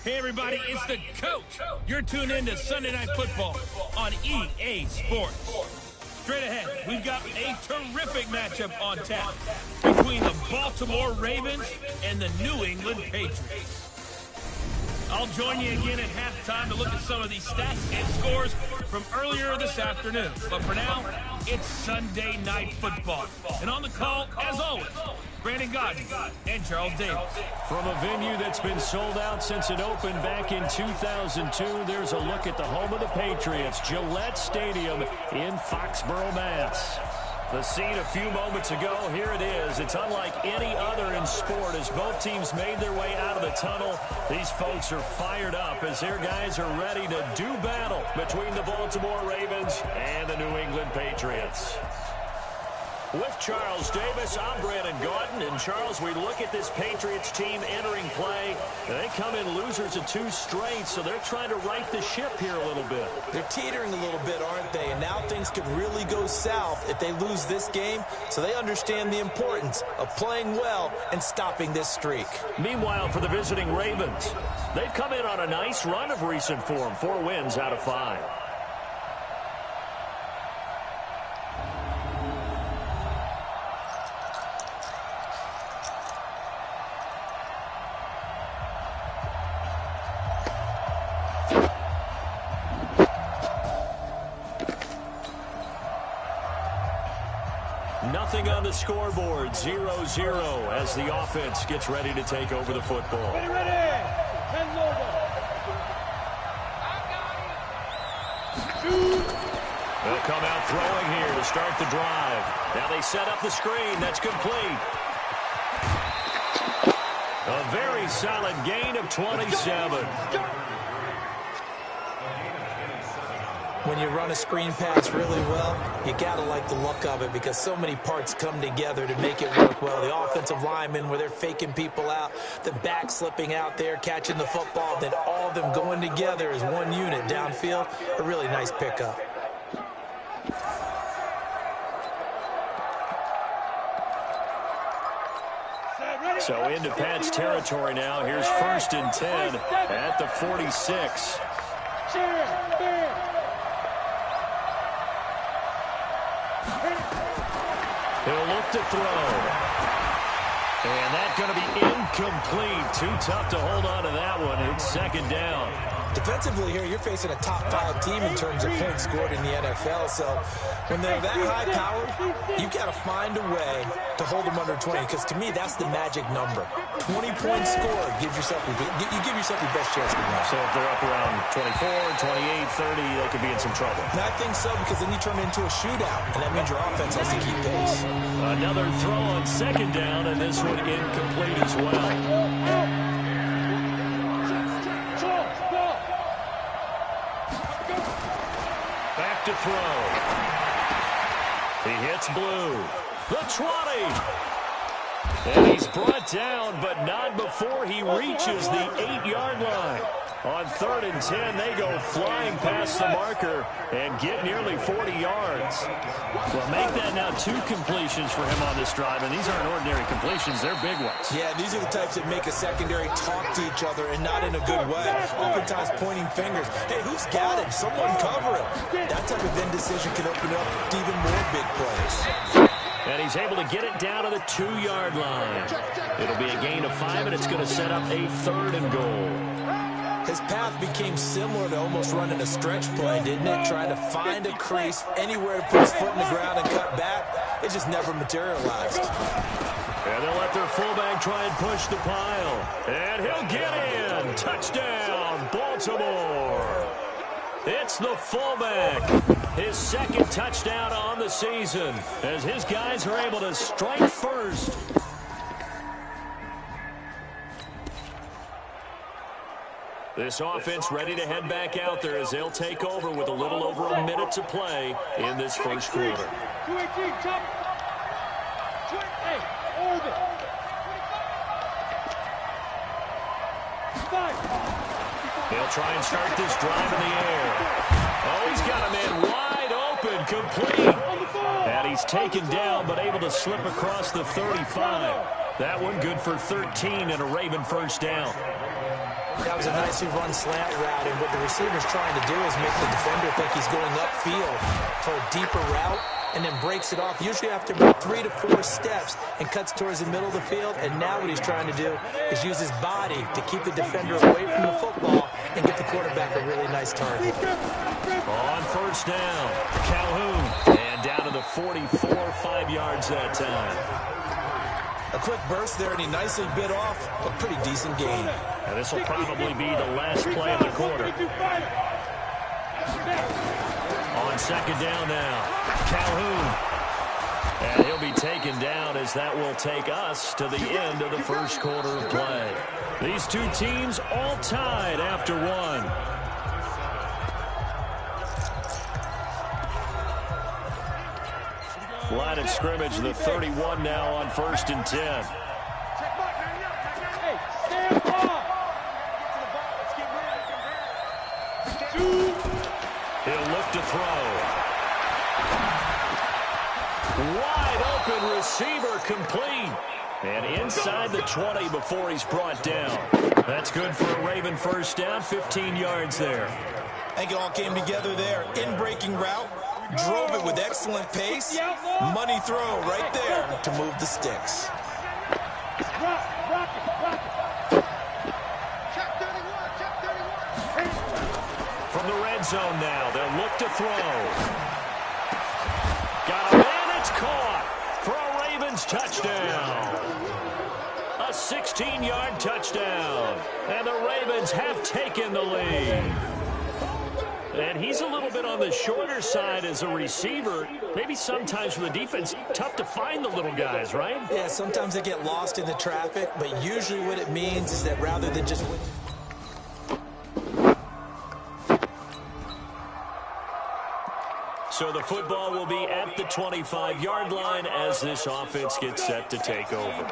Hey everybody, it's the coach. You're tuned in to Sunday Night Football on EA Sports. Straight ahead, we've got a terrific matchup on tap between the Baltimore Ravens and the New England Patriots. I'll join you again at halftime to look at some of these stats and scores from earlier this afternoon. But for now, it's Sunday Night Football. And on the call, as always, Brandon Gaudin and Charles Davis. From a venue that's been sold out since it opened back in 2002, there's a look at the home of the Patriots, Gillette Stadium in Foxborough, Mass. The scene a few moments ago, here it is. It's unlike any other in sport as both teams made their way out of the tunnel. These folks are fired up as their guys are ready to do battle between the Baltimore Ravens and the New England Patriots. With Charles Davis, I'm Brandon Gaudin. And Charles, we look at this Patriots team entering play. They come in losers of 2 straight, so they're trying to right the ship here a little bit. They're teetering a little bit, aren't they? And now things could really go south if they lose this game, so they understand the importance of playing well and stopping this streak. Meanwhile, for the visiting Ravens, they've come in on a nice run of recent form, 4 wins out of 5. Nothing on the scoreboard, 0-0 as the offense gets ready to take over the football. Ready. They'll come out throwing here to start the drive. Now they set up the screen. That's complete. A very solid gain of 27. When you run a screen pass really well, you got to like the look of it because so many parts come together to make it work well. The offensive linemen where they're faking people out, the back slipping out there, catching the football, then all of them going together as one unit downfield. A really nice pickup. So into Pat's territory now. Here's 1st and 10 at the 46. He'll look to throw. And that's going to be incomplete. Too tough to hold on to that one. It's 2nd down. Defensively here, you're facing a top-5 team in terms of points scored in the NFL. So when they're that high-powered, you've got to find a way to hold them under 20. Because to me, that's the magic number. 20 points scored gives yourself you give yourself your best chance to win. So if they're up around 24, 28, 30, they could be in some trouble. And I think so because then you turn it into a shootout, and that means your offense has to keep pace. Another throw on 2nd down, and this one incomplete as well. Back to throw. He hits Blue. The 20. And he's brought down, but not before he reaches the 8-yard line. On 3rd and 10, they go flying past the marker and get nearly 40 yards. Well, make that now 2 completions for him on this drive, and these aren't ordinary completions. They're big ones. Yeah, these are the types that make a secondary talk to each other and not in a good way. Oftentimes pointing fingers. Hey, who's got him? Someone cover him. That type of indecision can open up to even more big plays. And he's able to get it down to the 2-yard line. It'll be a gain of 5, and it's going to set up a 3rd and goal. His path became similar to almost running a stretch play, didn't it? Trying to find a crease, anywhere to put his foot in the ground and cut back. It just never materialized. And they'll let their fullback try and push the pile. And he'll get in. Touchdown, Baltimore. It's the fullback. His 2nd touchdown on the season as his guys are able to strike first. This offense ready to head back out there as they'll take over with a little over a minute to play in this first quarter. 218, jump. 28, hold it. 5. They'll try and start this drive in the air. Oh, he's got a man wide open, complete. And he's taken down, but able to slip across the 35. That one good for 13 and a Raven 1st down. That was a nicely run slant route, and what the receiver's trying to do is make the defender think he's going upfield for a deeper route, and then breaks it off, usually after about 3 to 4 steps, and cuts towards the middle of the field. And now what he's trying to do is use his body to keep the defender away from the football and get the quarterback a really nice target. On first down, Calhoun. And down to the 44, 5 yards that time. A quick burst there, and he nicely bit off a pretty decent gain. And this will probably be the last play of the quarter. On second down now, Calhoun. And he'll be taken down as that will take us to the end of the first quarter of play. These two teams all tied after one. Line of scrimmage, the 31 now on 1st and 10. He'll look to throw. Wide open receiver, complete. And inside the 20 before he's brought down. That's good for a Raven first down, 15 yards there. I think it all came together there. In-breaking route. Drove it with excellent pace. Money throw right there to move the sticks. From the red zone now, they'll look to throw. Got a man, it's caught for a Ravens touchdown. A 16-yard touchdown. And the Ravens have taken the lead. And he's a little bit on the shorter side as a receiver. Maybe sometimes for the defense, tough to find the little guys, right? Yeah, sometimes they get lost in the traffic, but usually what it means is that rather than just... So the football will be at the 25-yard line as this offense gets set to take over.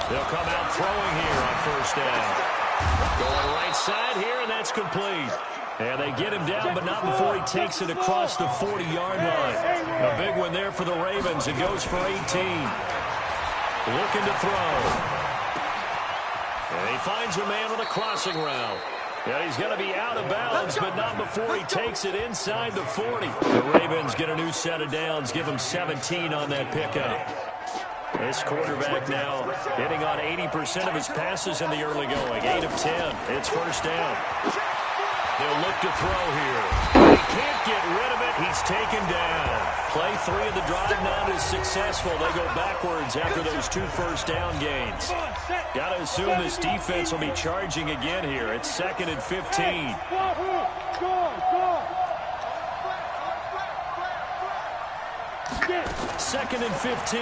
They'll come out throwing here on first down. Going right side here, and that's complete. And they get him down, but not before he takes it across the 40-yard line. A big one there for the Ravens. It goes for 18. Looking to throw. And he finds a man on a crossing route. Yeah, he's going to be out of bounds, but not before he takes it inside the 40. The Ravens get a new set of downs, give him 17 on that pickup. This quarterback now hitting on 80% of his passes in the early going. 8 of 10. It's first down. They'll look to throw here. He can't get rid of it. He's taken down. Play 3 of the drive not as successful. They go backwards after those 2 first down gains. Got to assume this defense will be charging again here. It's 2nd and 15. Second and 15.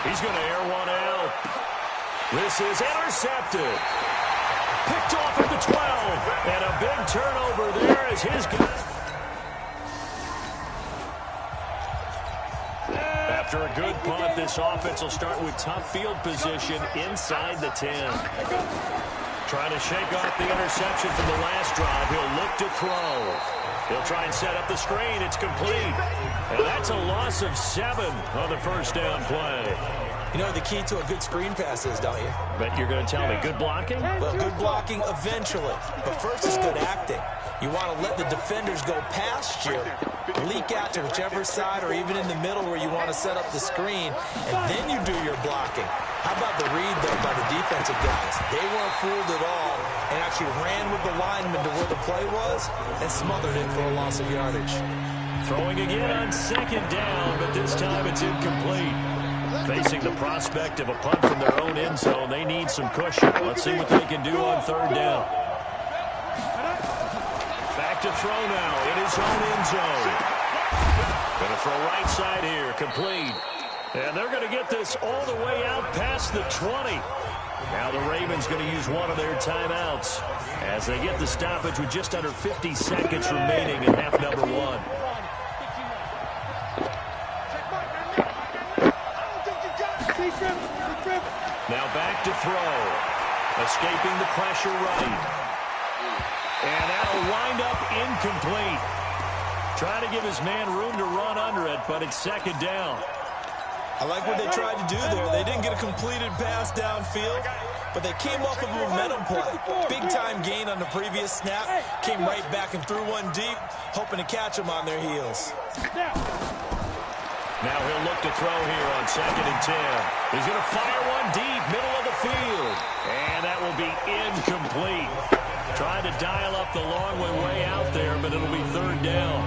He's going to air one out. This is intercepted. Picked off at the 12. And a big turnover there as his guy. After a good punt, this offense will start with tough field position inside the 10. Trying to shake off the interception from the last drive. He'll look to throw. He'll try and set up the screen. It's complete. And that's a loss of 7 on the first down play. You know the key to a good screen pass is, don't you? But you're going to tell me good blocking? Well, good blocking eventually. But first is good acting. You want to let the defenders go past you, leak out to whichever side or even in the middle where you want to set up the screen, and then you do your blocking. How about the read, though, by the defensive guys? They weren't fooled at all and actually ran with the lineman to where the play was and smothered it for a loss of yardage. Throwing again on second down, but this time it's incomplete. Facing the prospect of a punt from their own end zone, they need some cushion. Let's see what they can do on third down. Back to throw now in his own end zone. Going to throw right side here, complete. And they're going to get this all the way out past the 20. Now the Ravens going to use one of their timeouts as they get the stoppage with just under 50 seconds remaining in half number 1. Now back to throw. Escaping the pressure right. And that'll wind up incomplete. Trying to give his man room to run under it, but it's second down. I like what they tried to do there. They didn't get a completed pass downfield, but they came off of a momentum play. Big-time gain on the previous snap. Came right back and threw one deep, hoping to catch them on their heels. Now he'll look to throw here on 2nd and 10. He's going to fire one deep, middle of the field. And that will be incomplete. Trying to dial up the long way out there, but it'll be 3rd down.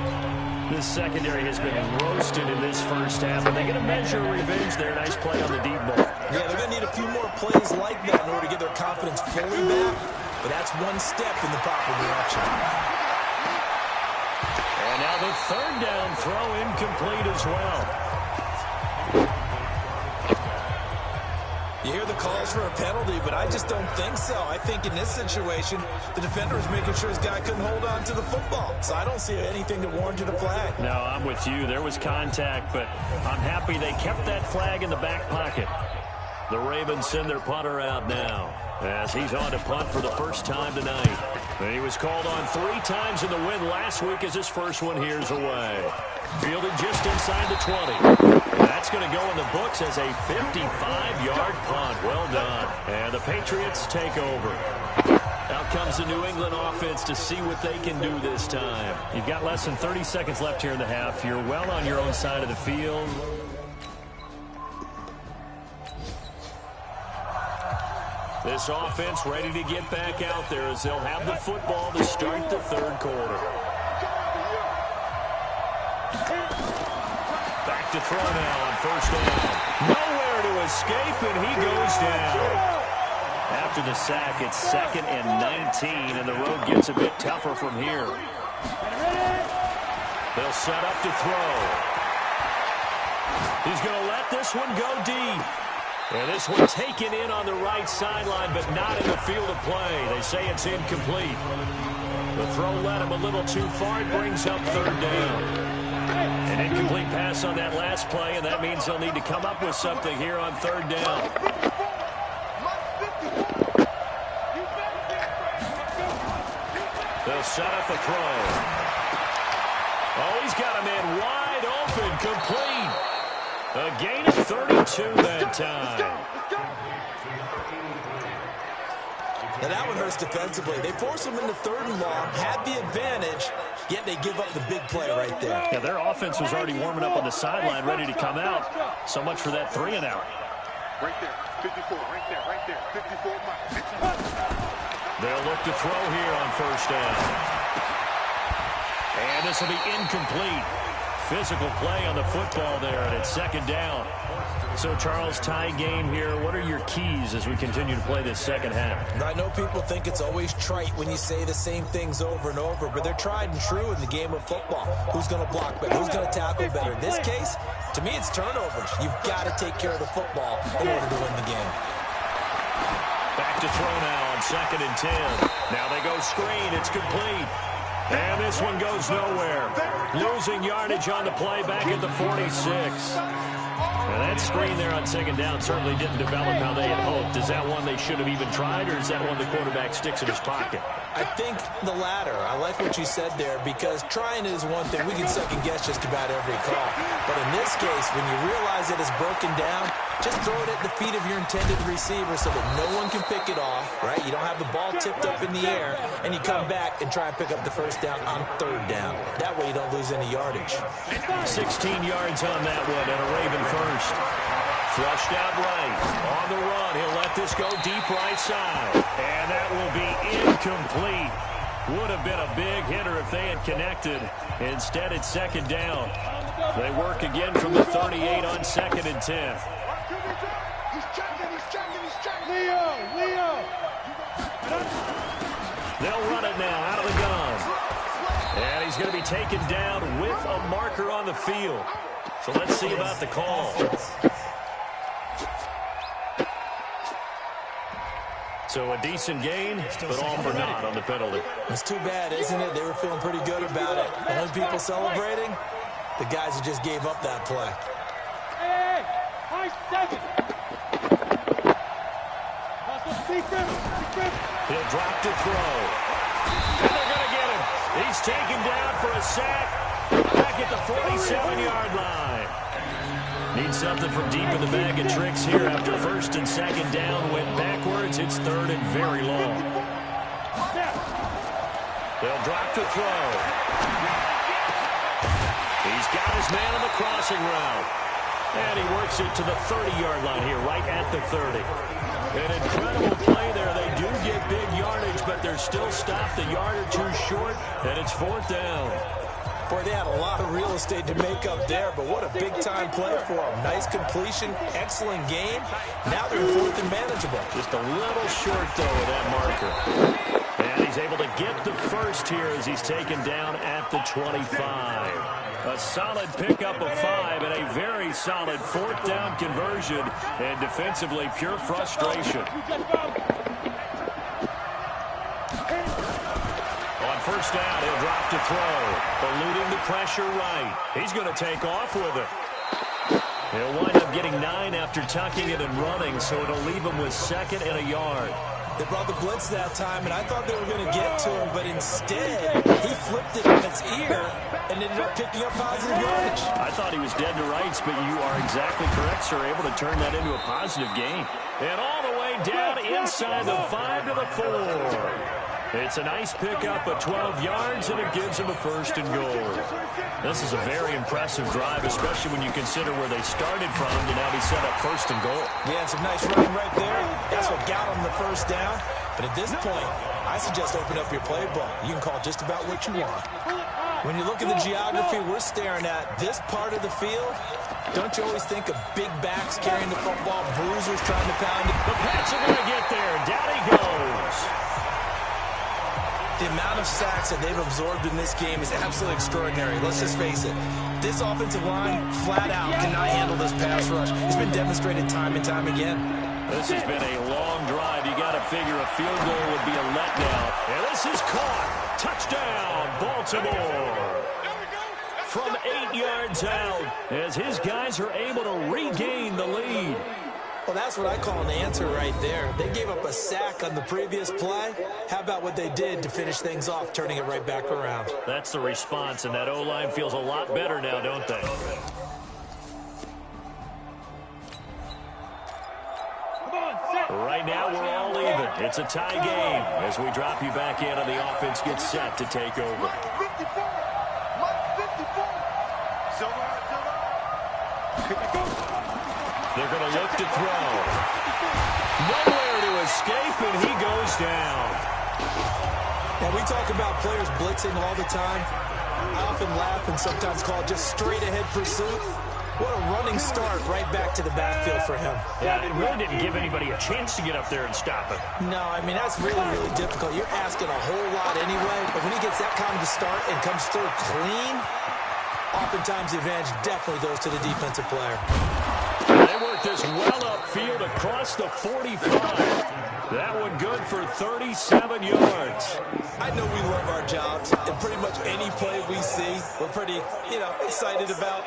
This secondary has been roasted in this first half, and they're going to measure revenge there. Nice play on the deep ball. Yeah, they're going to need a few more plays like that in order to get their confidence fully back, but that's one step in the proper direction. And now the 3rd down throw incomplete as well. You hear the calls for a penalty, but I just don't think so. I think in this situation, the defender is making sure his guy couldn't hold on to the football. So I don't see anything that warranted a flag. No, I'm with you. There was contact, but I'm happy they kept that flag in the back pocket. The Ravens send their punter out now as he's on to punt for the first time tonight. And he was called on 3 times in the win last week as his first one here's away. Fielded just inside the 20. That's going to go in the books as a 55-yard punt. Well done. And the Patriots take over. Out comes the New England offense to see what they can do this time. You've got less than 30 seconds left here in the half. You're well on your own side of the field. This offense ready to get back out there as they'll have the football to start the 3rd quarter. Back to throw now on 1st down. Nowhere to escape, and he goes down. After the sack, it's 2nd and 19, and the road gets a bit tougher from here. They'll set up to throw. He's going to let this one go deep. And this one taken in on the right sideline, but not in the field of play. They say it's incomplete. The throw led him a little too far. It brings up 3rd down. An incomplete pass on that last play, and that means they'll need to come up with something here on 3rd down. They'll set up a throw. Oh, he's got a man wide open, complete. A gain of 32 that time. Now that one hurts defensively. They force him into 3rd and long, had the advantage, yet they give up the big play right there. Yeah, their offense was already warming up on the sideline, ready to come out. So much for that 3 and out. Right there, 54, right there, 54 miles. They'll look to throw here on 1st down. And this will be incomplete. Physical play on the football there, and it's 2nd down. So, Charles, tie game here. What are your keys as we continue to play this second half? I know people think it's always trite when you say the same things over and over, but they're tried and true in the game of football. Who's going to block better? Who's going to tackle better? In this case, to me, it's turnovers. You've got to take care of the football in order to win the game. Back to throw now on 2nd and 10. Now they go screen. It's complete. And this one goes nowhere. Losing yardage on the play back at the 46. And that screen there on 2nd down certainly didn't develop how they had hoped. Is that one they should have even tried, or is that one the quarterback sticks in his pocket? I think the latter. I like what you said there, because trying is one thing. We can second guess just about every call. But in this case, when you realize that it's broken down, just throw it at the feet of your intended receiver so that no one can pick it off, right? You don't have the ball tipped up in the air, and you come back and try and pick up the 1st down on 3rd down. That way you don't lose any yardage. 16 yards on that one, and a Raven first. Flushed out right. On the run, he'll let this go deep right side. And that will be incomplete. Would have been a big hitter if they had connected. Instead, it's 2nd down. They work again from the 38 on 2nd and 10. Leo! They'll run it now out of the gun. And he's going to be taken down with a marker on the field. So let's see about the call. So a decent gain, but all for naught on the penalty. It's too bad, isn't it? They were feeling pretty good about it. The only people celebrating, the guys who just gave up that play. Hey! High 7! He'll drop to throw. And they're going to get him. He's taken down for a sack. at the 47-yard line. Need something from deep in the bag of tricks here after first and second down went backwards. It's third and very long. They'll drop to throw. He's got his man on the crossing route. And he works it to the 30-yard line here, right at the 30. An incredible play there. They do get big yardage, but they're still stopped a yard or two short, and it's fourth down. Boy, they had a lot of real estate to make up there, but what a big-time play for them. Nice completion, excellent game. Now they're in fourth and manageable. Just a little short, though, of that marker. And he's able to get the first here as he's taken down at the 25. A solid pickup of 5 and a very solid fourth down conversion, and defensively pure frustration. On first down, he'll drop to throw, eluding the pressure right. He's going to take off with it. He'll wind up getting 9 after tucking it and running, so it'll leave him with second and a yard. They brought the blitz that time, and I thought they were going to get to him, but instead, he flipped it on its ear and ended up picking up positive yardage. I thought he was dead to rights, but you are exactly correct, sir. Able to turn that into a positive gain. And all the way down inside the 5 to the 4. It's a nice pickup of 12 yards, and it gives him a first and goal. This is a very impressive drive, especially when you consider where they started from to now be set up first and goal. Yeah, some nice running right there. That's what got them the first down. But at this point, I suggest open up your playbook. You can call just about what you want. When you look at the geography we're staring at, this part of the field, don't you always think of big backs carrying the football, bruisers trying to pound it? The Pats are going to get there. Down he goes. The amount of sacks that they've absorbed in this game is absolutely extraordinary. Let's just face it. This offensive line, flat out, cannot handle this pass rush. It's been demonstrated time and time again. This has been a long drive. You got to figure a field goal would be a letdown. And this is caught. Touchdown, Baltimore. From 8 yards out, as his guys are able to regain the lead. Well, that's what I call an answer right there. They gave up a sack on the previous play. How about what they did to finish things off, turning it right back around? That's the response, and that O-line feels a lot better now, don't they? Right now, we're all even. It's a tie game as we drop you back in and the offense gets set to take over. They're going to look to throw. Nowhere to escape, and he goes down. Now, we talk about players blitzing all the time. I often laugh and sometimes call it just straight-ahead pursuit. What a running start right back to the backfield for him. Yeah, it really didn't give anybody a chance to get up there and stop him. No, I mean, that's really, really difficult. You're asking a whole lot anyway, but when he gets that kind of a start and comes through clean, oftentimes the advantage definitely goes to the defensive player. They work this well upfield across the 45. That one good for 37 yards. I know we love our jobs, and pretty much any play we see, we're pretty, excited about.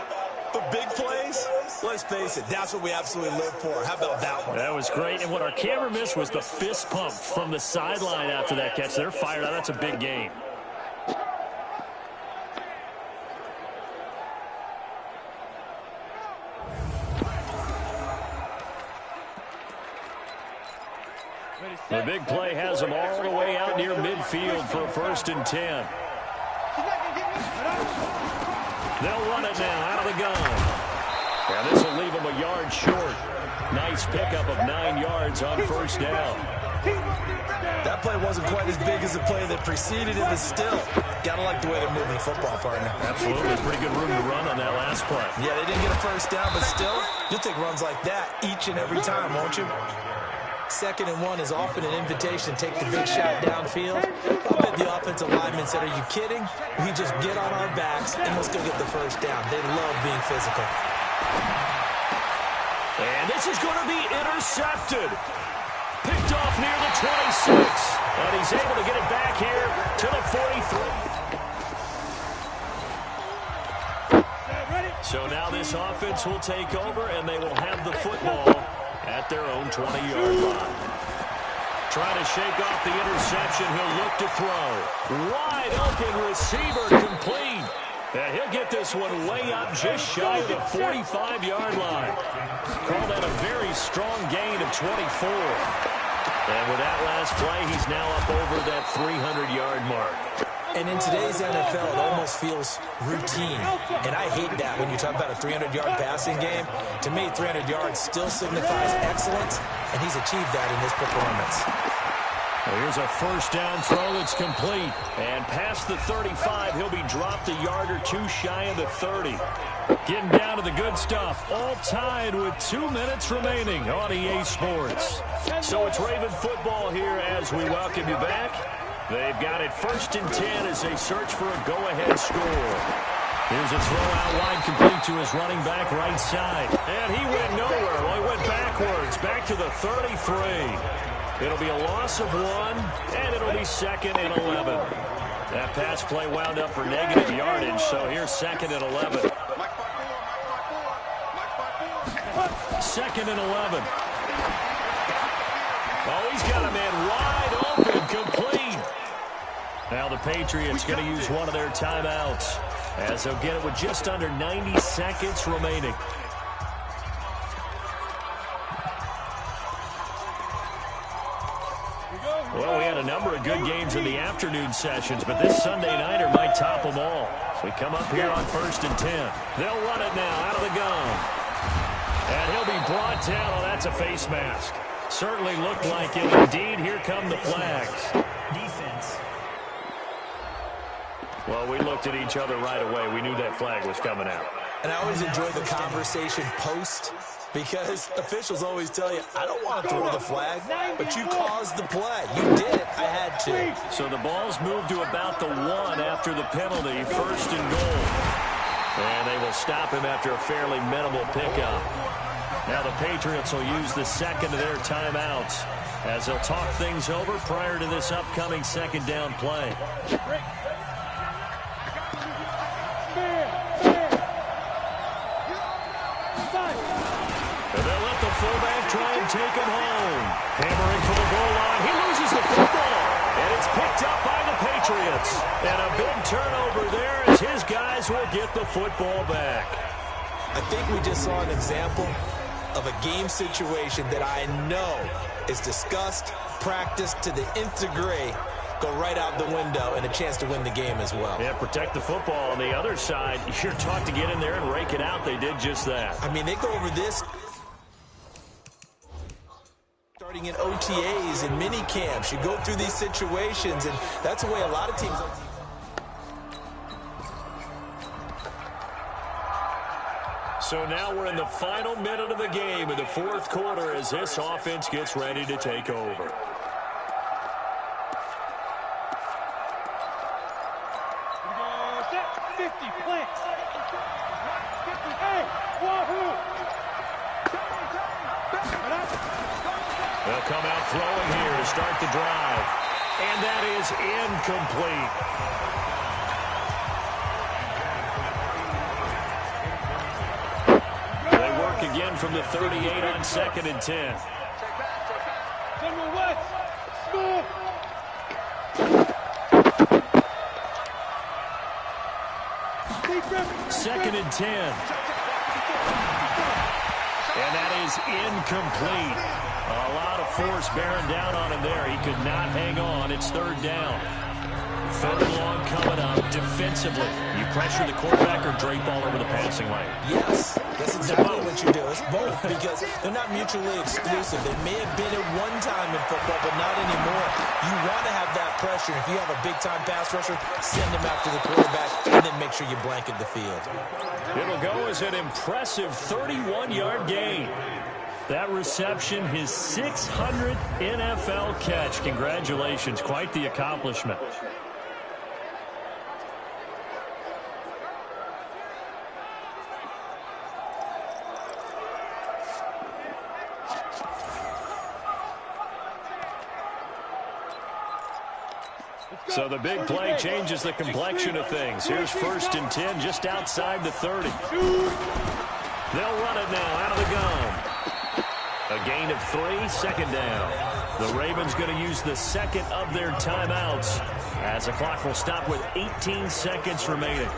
But big plays, let's face it, that's what we absolutely live for. How about that one? That was great, and what our camera missed was the fist pump from the sideline after that catch. They're fired out. That's a big game. The big play has them all the way out near midfield for a 1st and 10. They'll run it now out of the gun. And this will leave them a yard short. Nice pickup of 9 yards on first down. That play wasn't quite as big as the play that preceded it, but still, gotta like the way they're moving the football, partner. Absolutely. There's pretty good room to run on that last play. Yeah, they didn't get a first down, but still, you'll take runs like that each and every time, won't you? 2nd and 1 is often an invitation to take the big shot downfield. I bet the offensive lineman said, are you kidding? We just get on our backs and let's go get the first down. They love being physical. And this is going to be intercepted. Picked off near the 26. And he's able to get it back here to the 43. So now this offense will take over, and they will have the football at their own 20-yard line. Trying to shake off the interception. He'll look to throw. Wide open receiver complete. And he'll get this one way up just shy of the 45-yard line. Call that a very strong gain of 24. And with that last play, he's now up over that 300-yard mark. And in today's NFL, it almost feels routine. And I hate that when you talk about a 300-yard passing game. To me, 300 yards still signifies excellence, and he's achieved that in this performance. Well, here's a first down throw that's complete. And past the 35, he'll be dropped a yard or two shy of the 30. Getting down to the good stuff. All tied with 2 minutes remaining on EA Sports. So it's Raven football here as we welcome you back. They've got it 1st and 10 as they search for a go-ahead score. Here's a throw out wide complete to his running back right side. And he went nowhere. Well, he went backwards, back to the 33. It'll be a loss of 1, and it'll be 2nd and 11. That pass play wound up for negative yardage, so here's 2nd and 11. 2nd and 11. Oh, he's got a man wide open, complete. Now the Patriots going to use one of their timeouts as they'll get it with just under 90 seconds remaining. Well, we had a number of good games in the afternoon sessions, but this Sunday nighter might top them all. So we come up here on 1st and 10. They'll run it now out of the gun. And he'll be brought down. Oh, that's a face mask. Certainly looked like it. Indeed, here come the flags. Defense. Well, we looked at each other right away. We knew that flag was coming out. And I always enjoy the conversation post because officials always tell you, I don't want to throw the flag, but you caused the play. You did it. I had to. So the ball's moved to about the 1 after the penalty, 1st and goal. And they will stop him after a fairly minimal pickup. Now the Patriots will use the 2nd of their timeouts as they'll talk things over prior to this upcoming 2nd down play. And they'll let the fullback try and take him home. Hammering for the goal line. He loses the football. And it's picked up by the Patriots. And a big turnover there as his guys will get the football back. I think we just saw an example of a game situation that I know is discussed, practiced to the nth degree, go right out the window, and a chance to win the game as well. Yeah, protect the football. On the other side, you're taught to get in there and rake it out. They did just that. I mean, they go over this starting in OTAs and mini camps. You go through these situations, and that's the way a lot of teams. So now we're in the final minute of the game in the 4th quarter as this offense gets ready to take over. They'll come out throwing here to start the drive. And that is incomplete. Again from the 38 on 2nd and 10. 2nd and 10. And that is incomplete. A lot of force bearing down on him there. He could not hang on. It's 3rd down. 3rd and long coming up. Defensively, you pressure the quarterback or drape all over the passing lane? Yes, that's exactly what you do. It's both because they're not mutually exclusive. They may have been at one time in football, but not anymore. You want to have that pressure. If you have a big-time pass rusher, send him after the quarterback and then make sure you blanket the field. It'll go as an impressive 31-yard gain. That reception, his 600th NFL catch. Congratulations. Quite the accomplishment. So the big play changes the complexion of things. Here's 1st and 10 just outside the 30. They'll run it now out of the gun. A gain of 3, 2nd down. The Ravens going to use the 2nd of their timeouts as the clock will stop with 18 seconds remaining.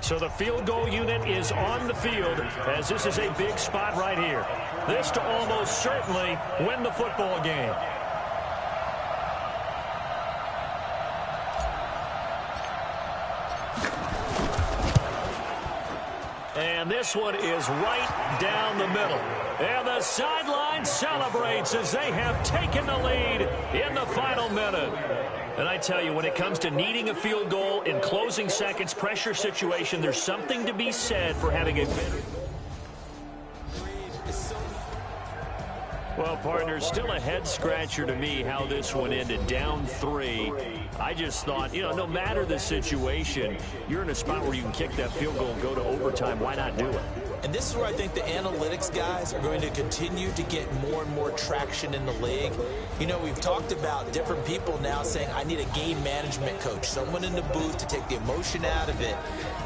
So the field goal unit is on the field as this is a big spot right here. This to almost certainly win the football game. And this one is right down the middle. And the sideline celebrates as they have taken the lead in the final minute. And I tell you, when it comes to needing a field goal in closing seconds, pressure situation, there's something to be said for having a better... Well, partner, still a head-scratcher to me how this one ended, down 3. I just thought, no matter the situation, you're in a spot where you can kick that field goal and go to overtime. Why not do it? And this is where I think the analytics guys are going to continue to get more and more traction in the league. We've talked about different people now saying, I need a game management coach, someone in the booth to take the emotion out of it.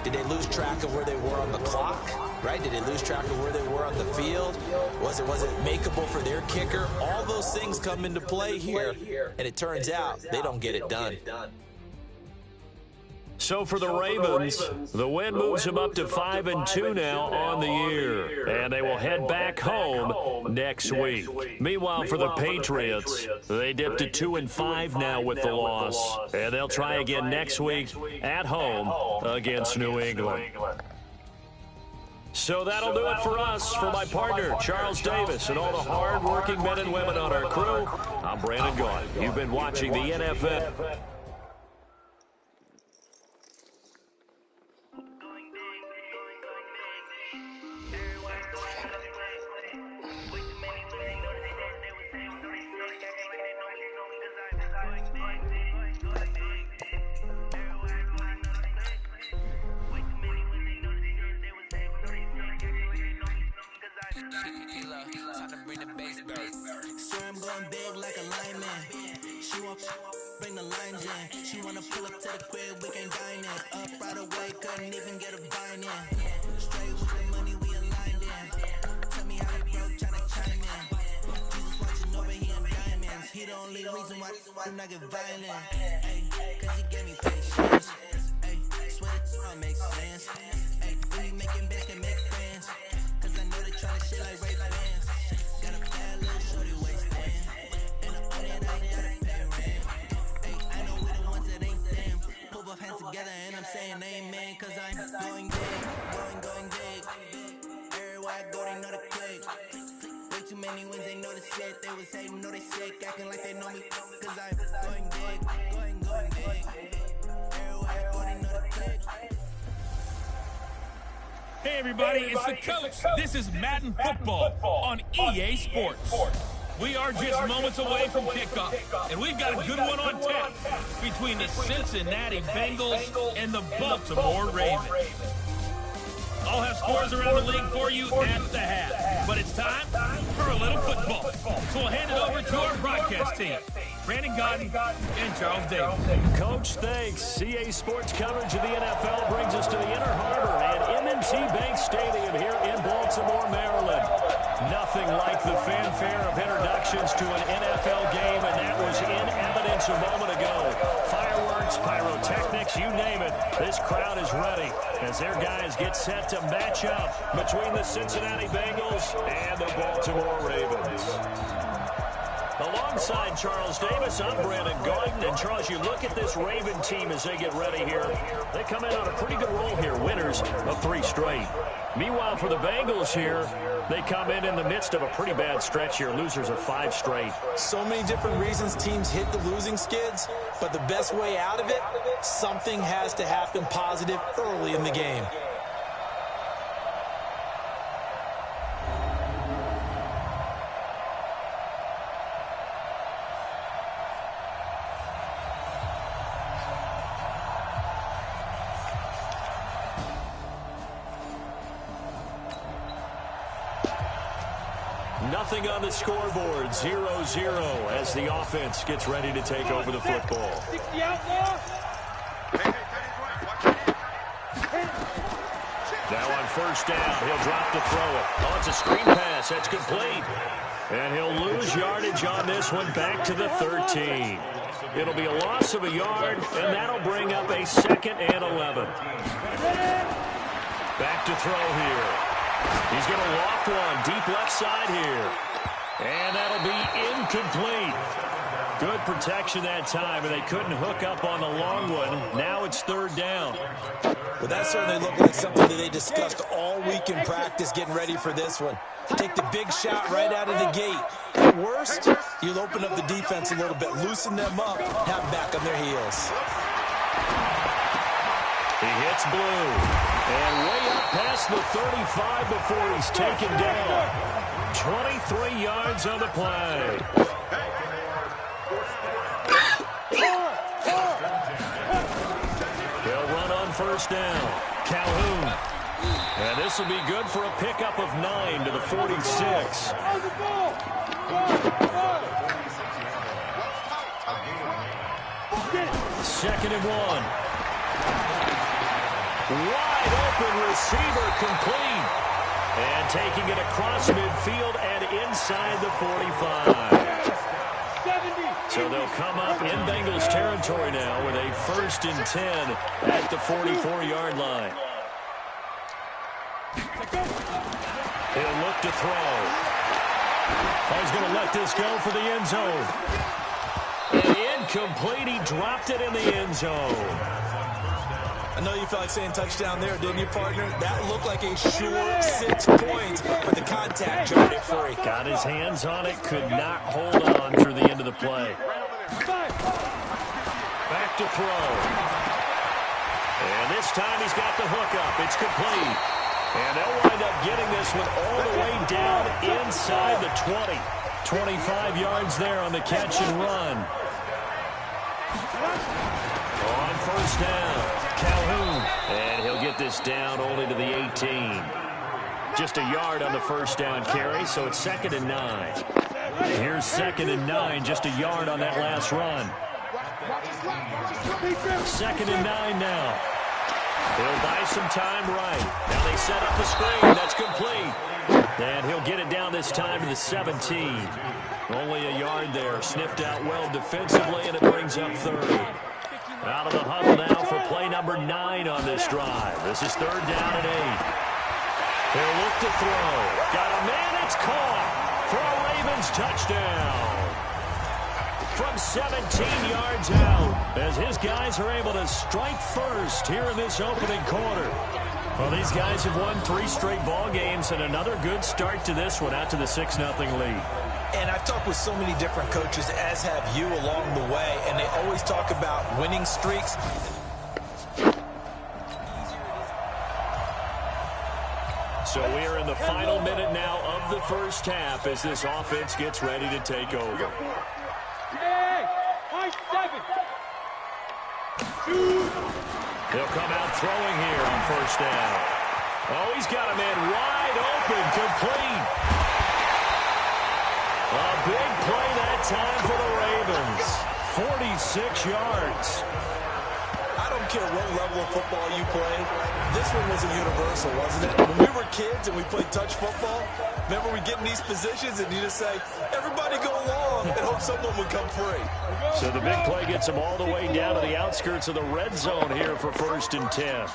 Did they lose track of where they were on the clock? Right? Did they lose track of where they were on the field? Was it makeable for their kicker? All those things come into play here, and it turns out they don't get it done. So for the Ravens, the win moves them up to 5-2 now on the year. And they will head back home next week. Meanwhile, for the Patriots, they dipped to 2-5 now with the loss. And they'll try again next week at home against New England. So that'll do it for us. For my partner, Charles Davis, and all the hard-working men and women on our crew, I'm Brandon Gaudin. You've been watching the NFL. I'm going big like a lineman. She won't bring the lines in. She wanna pull up to the crib, we can't dine in. Up right away, couldn't even get a vine in. Straight with the money, we aligned in. Tell me how they broke, tryna chime in. Jesus watching over, he in diamonds. He the only reason why I'm not get violent. Ay, cause he gave me patience. Ay, swear it all makes sense. Ay, when you making bets, can make friends. Cause I know they tryna shit like Ray Bans. Got a bad little shorty waistband. And the onion, I gotta pay rent. Ay, I know we the ones that ain't them. Pull both hands together and I'm saying amen. Cause I'm going big, going big. Everywhere I go, they know the click. Way too many wins, they know the shit. They was hating, know they sick, acting like they know me. Cause I'm going big, going big. Everywhere I go, they know the click. Hey everybody, it's the coach. This is Madden Football on EA Sports. We are just moments away from kickoff, and we've got a good one on tap between the Cincinnati Bengals and the Baltimore Ravens. I'll have scores around the league for you at the half, but it's time for a little football. So we'll hand it over to our broadcast team, Brandon Gaudin and Charles Davis. Coach, thanks. CA Sports coverage of the NFL brings us to the Inner Harbor and M&T Bank Stadium here in Baltimore, Maryland. Nothing like the fanfare of introductions to an NFL game, and that was in evidence a moment ago. Fireworks, pyrotechnics, you name it. This crowd is ready as their guys get set to match up between the Cincinnati Bengals and the Baltimore Ravens. Alongside Charles Davis, I'm Brandon Gaudin. And Charles, you look at this Raven team as they get ready here. They come in on a pretty good roll here, winners of 3 straight. Meanwhile, for the Bengals here, they come in the midst of a pretty bad stretch here, losers of 5 straight. So many different reasons teams hit the losing skids, but the best way out of it, something has to happen positive early in the game. Nothing on the scoreboard, 0-0 as the offense gets ready to take over the football. Now on first down, he'll drop to throw it. Oh, it's a screen pass. That's complete. And he'll lose yardage on this one back to the 13. It'll be a loss of a yard, and that'll bring up a 2nd and 11. Back to throw here. He's going to loft one deep left side here. And that'll be incomplete. Good protection that time, and they couldn't hook up on the long one. Now it's third down. Well, that's certainly looking like something that they discussed all week in practice, getting ready for this one. Take the big shot right out of the gate. At worst, you'll open up the defense a little bit, loosen them up, have them back on their heels. He hits Blue. And way up past the 35 before he's taken down. 23 yards on the play. They'll run on first down. Calhoun. And this will be good for a pickup of 9 to the 46. Second and 1. Wide open receiver complete. And taking it across midfield and inside the 45. So they'll come up in Bengals territory now with a 1st and 10 at the 44-yard line. He'll look to throw. He's going to let this go for the end zone. And incomplete. He dropped it in the end zone. I know you felt like saying touchdown there, didn't you, partner? That looked like a sure 6 points, but the contact jarred it free. Got his hands on it, could not hold on through the end of the play. Back to throw. And this time he's got the hookup. It's complete. And they'll wind up getting this one all the way down inside the 20. 25 yards there on the catch and run. On first down, Calhoun. And he'll get this down only to the 18. Just a yard on the first down carry, so it's 2nd and 9. Here's 2nd and 9, just a yard on that last run. 2nd and 9 now. He'll buy some time right. Now they set up the screen. That's complete. And he'll get it down this time to the 17. Only a yard there. Sniffed out well defensively, and it brings up 3rd. Out of the huddle now for play number 9 on this drive. This is 3rd down and 8. He'll look to throw. Got a man. It's caught for a Ravens touchdown. From 17 yards out, as his guys are able to strike first here in this opening quarter. Well, these guys have won 3 straight ball games, and another good start to this one out to the 6-0 lead. And I've talked with so many different coaches, as have you along the way, and they always talk about winning streaks. So we are in the final minute now of the first half as this offense gets ready to take over. He'll come out throwing here on first down. Oh, he's got a man wide open, complete. A big play that time for the Ravens. 46 yards. I don't care what level of football you play. This one was a universal, wasn't it? When we were kids and we played touch football, remember we get in these positions and you just say, everybody go along, and hope someone would come free. So the big play gets them all the way down to the outskirts of the red zone here for 1st and 10.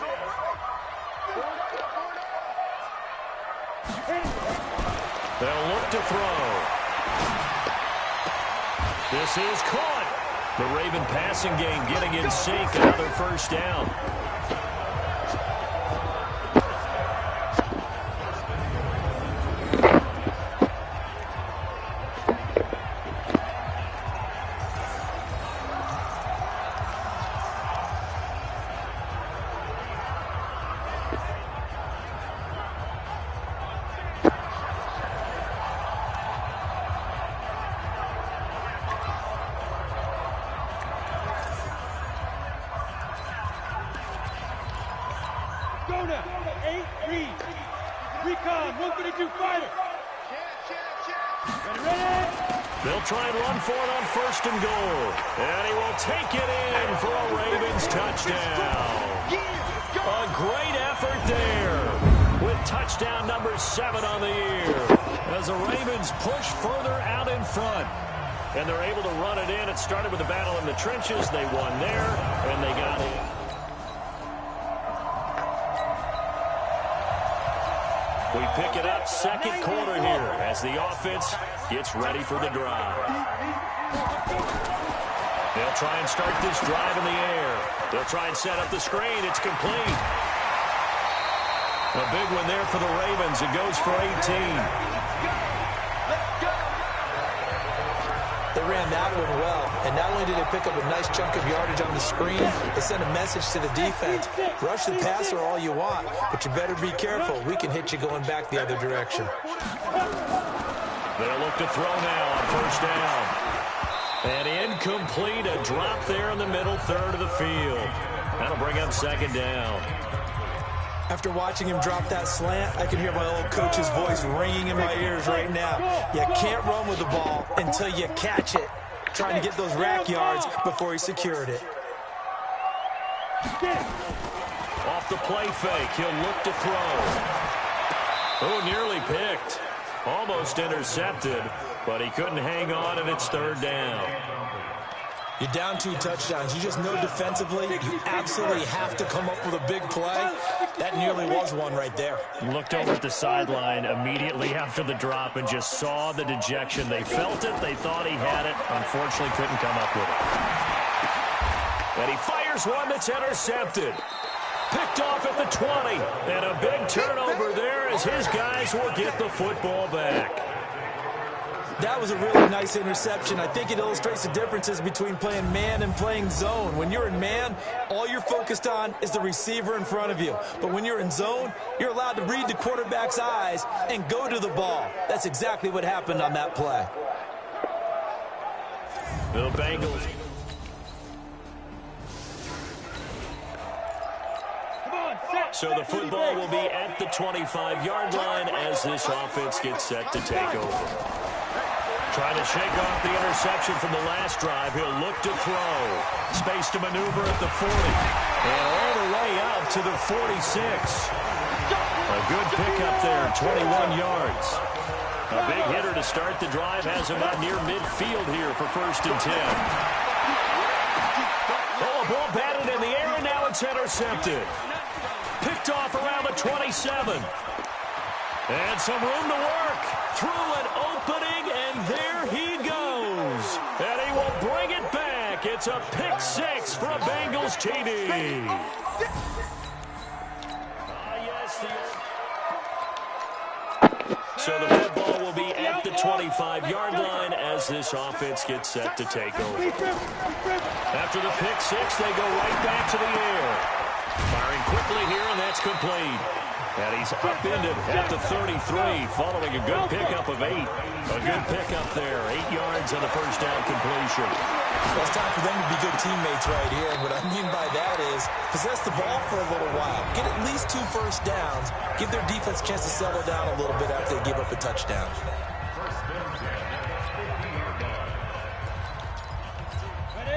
They'll look to throw. This is caught. The Raven passing game getting in sync. Another first down. They'll try and run for it on 1st and goal. And he will take it in for a Ravens touchdown. A great effort there with touchdown number 7 on the year. As the Ravens push further out in front. And they're able to run it in. It started with a battle in the trenches. They won there, and they got it. We pick it up second quarter here as the offense gets ready for the drive. They'll try and start this drive in the air. They'll try and set up the screen. It's complete. A big one there for the Ravens. It goes for 18. They ran that one well, and not only did they pick up a nice chunk of yardage on the screen, they sent a message to the defense. Rush the passer all you want, but you better be careful. We can hit you going back the other direction. They'll look to throw now on first down. And incomplete, a drop there in the middle third of the field. That'll bring up second down. After watching him drop that slant, I can hear my old coach's voice ringing in my ears right now. You can't run with the ball until you catch it. Trying to get those rack yards before he secured it. Off the play fake, he'll look to throw. Oh, nearly picked. Almost intercepted, but he couldn't hang on, and it's third down. You're down 2 touchdowns. You just know defensively you absolutely have to come up with a big play. That nearly was one right there. Looked over at the sideline immediately after the drop and just saw the dejection. They felt it. They thought he had it. Unfortunately, couldn't come up with it. And he fires one that's intercepted. Picked off at the 20. And a big turnover there as his guys will get the football back. That was a really nice interception. I think it illustrates the differences between playing man and playing zone. When you're in man, all you're focused on is the receiver in front of you. But when you're in zone, you're allowed to read the quarterback's eyes and go to the ball. That's exactly what happened on that play. The Bengals. So the football will be at the 25-yard line as this offense gets set to take over. Trying to shake off the interception from the last drive. He'll look to throw. Space to maneuver at the 40. And all the way out to the 46. A good pickup there, 21 yards. A big hitter to start the drive. Has him out near midfield here for 1st and 10. Oh, a ball batted in the air, and now it's intercepted. Picked off around the 27. And some room to work. Through an opening, and there he goes. And he will bring it back. It's a pick 6 for a Bengals TD. So the football will be at the 25-yard line as this offense gets set to take over. After the pick 6, they go right back to the air. Firing quickly here, and that's complete. And he's upended at the 33, following a good pickup of 8. A good pickup there, 8 yards on the first down completion. Well, it's time for them to be good teammates right here. And what I mean by that is possess the ball for a little while. Get at least 2 first downs. Give their defense a chance to settle down a little bit after they give up a touchdown.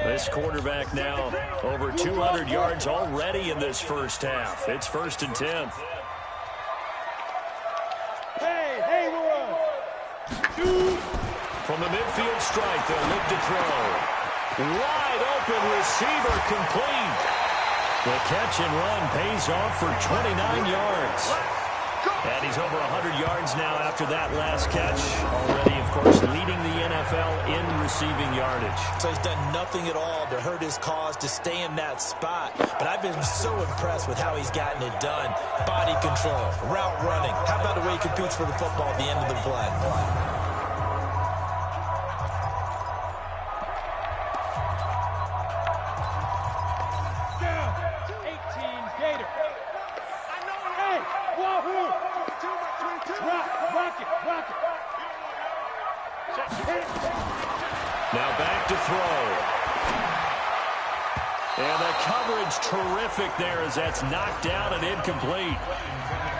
This quarterback now over 200 yards already in this first half. It's 1st and 10. From the midfield strike, they'll look to throw. Wide open receiver complete. The catch and run pays off for 29 yards. And he's over 100 yards now after that last catch. Already, of course, leading the NFL in receiving yardage. So he's done nothing at all to hurt his cause, to stay in that spot. But I've been so impressed with how he's gotten it done. Body control, route running. How about the way he competes for the football at the end of the play? Now back to throw. And the coverage terrific there as that's knocked down and incomplete.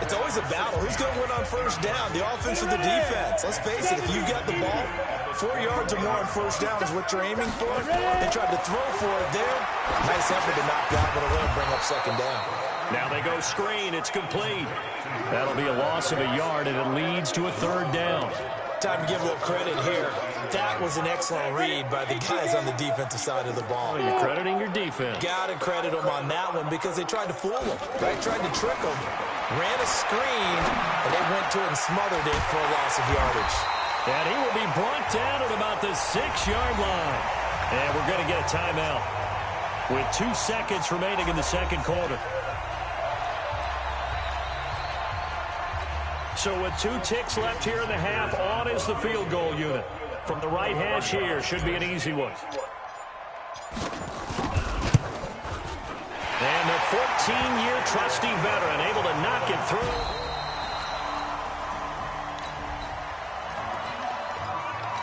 It's always a battle. Who's going to win on first down? The offense or the defense? Let's face it, if you got the ball, 4 yards or more on first down is what you're aiming for. They tried to throw for it there. Nice effort to knock that one away and bring up second down. Now they go screen. It's complete. That'll be a loss of a yard, and it leads to a third down. Time to give a little credit here. That was an excellent read by the guys on the defensive side of the ball. Oh, you're crediting your defense. Got to credit them on that one because they tried to fool them, right? Tried to trick them. Ran a screen, and they went got to it and smothered it for a loss of yardage. And he will be brought down at about the 6-yard line. And we're going to get a timeout with 2 seconds remaining in the second quarter. So with 2 ticks left here in the half, on is the field goal unit. From the right hash here, should be an easy one. And the 14-year trusty veteran able to knock it through.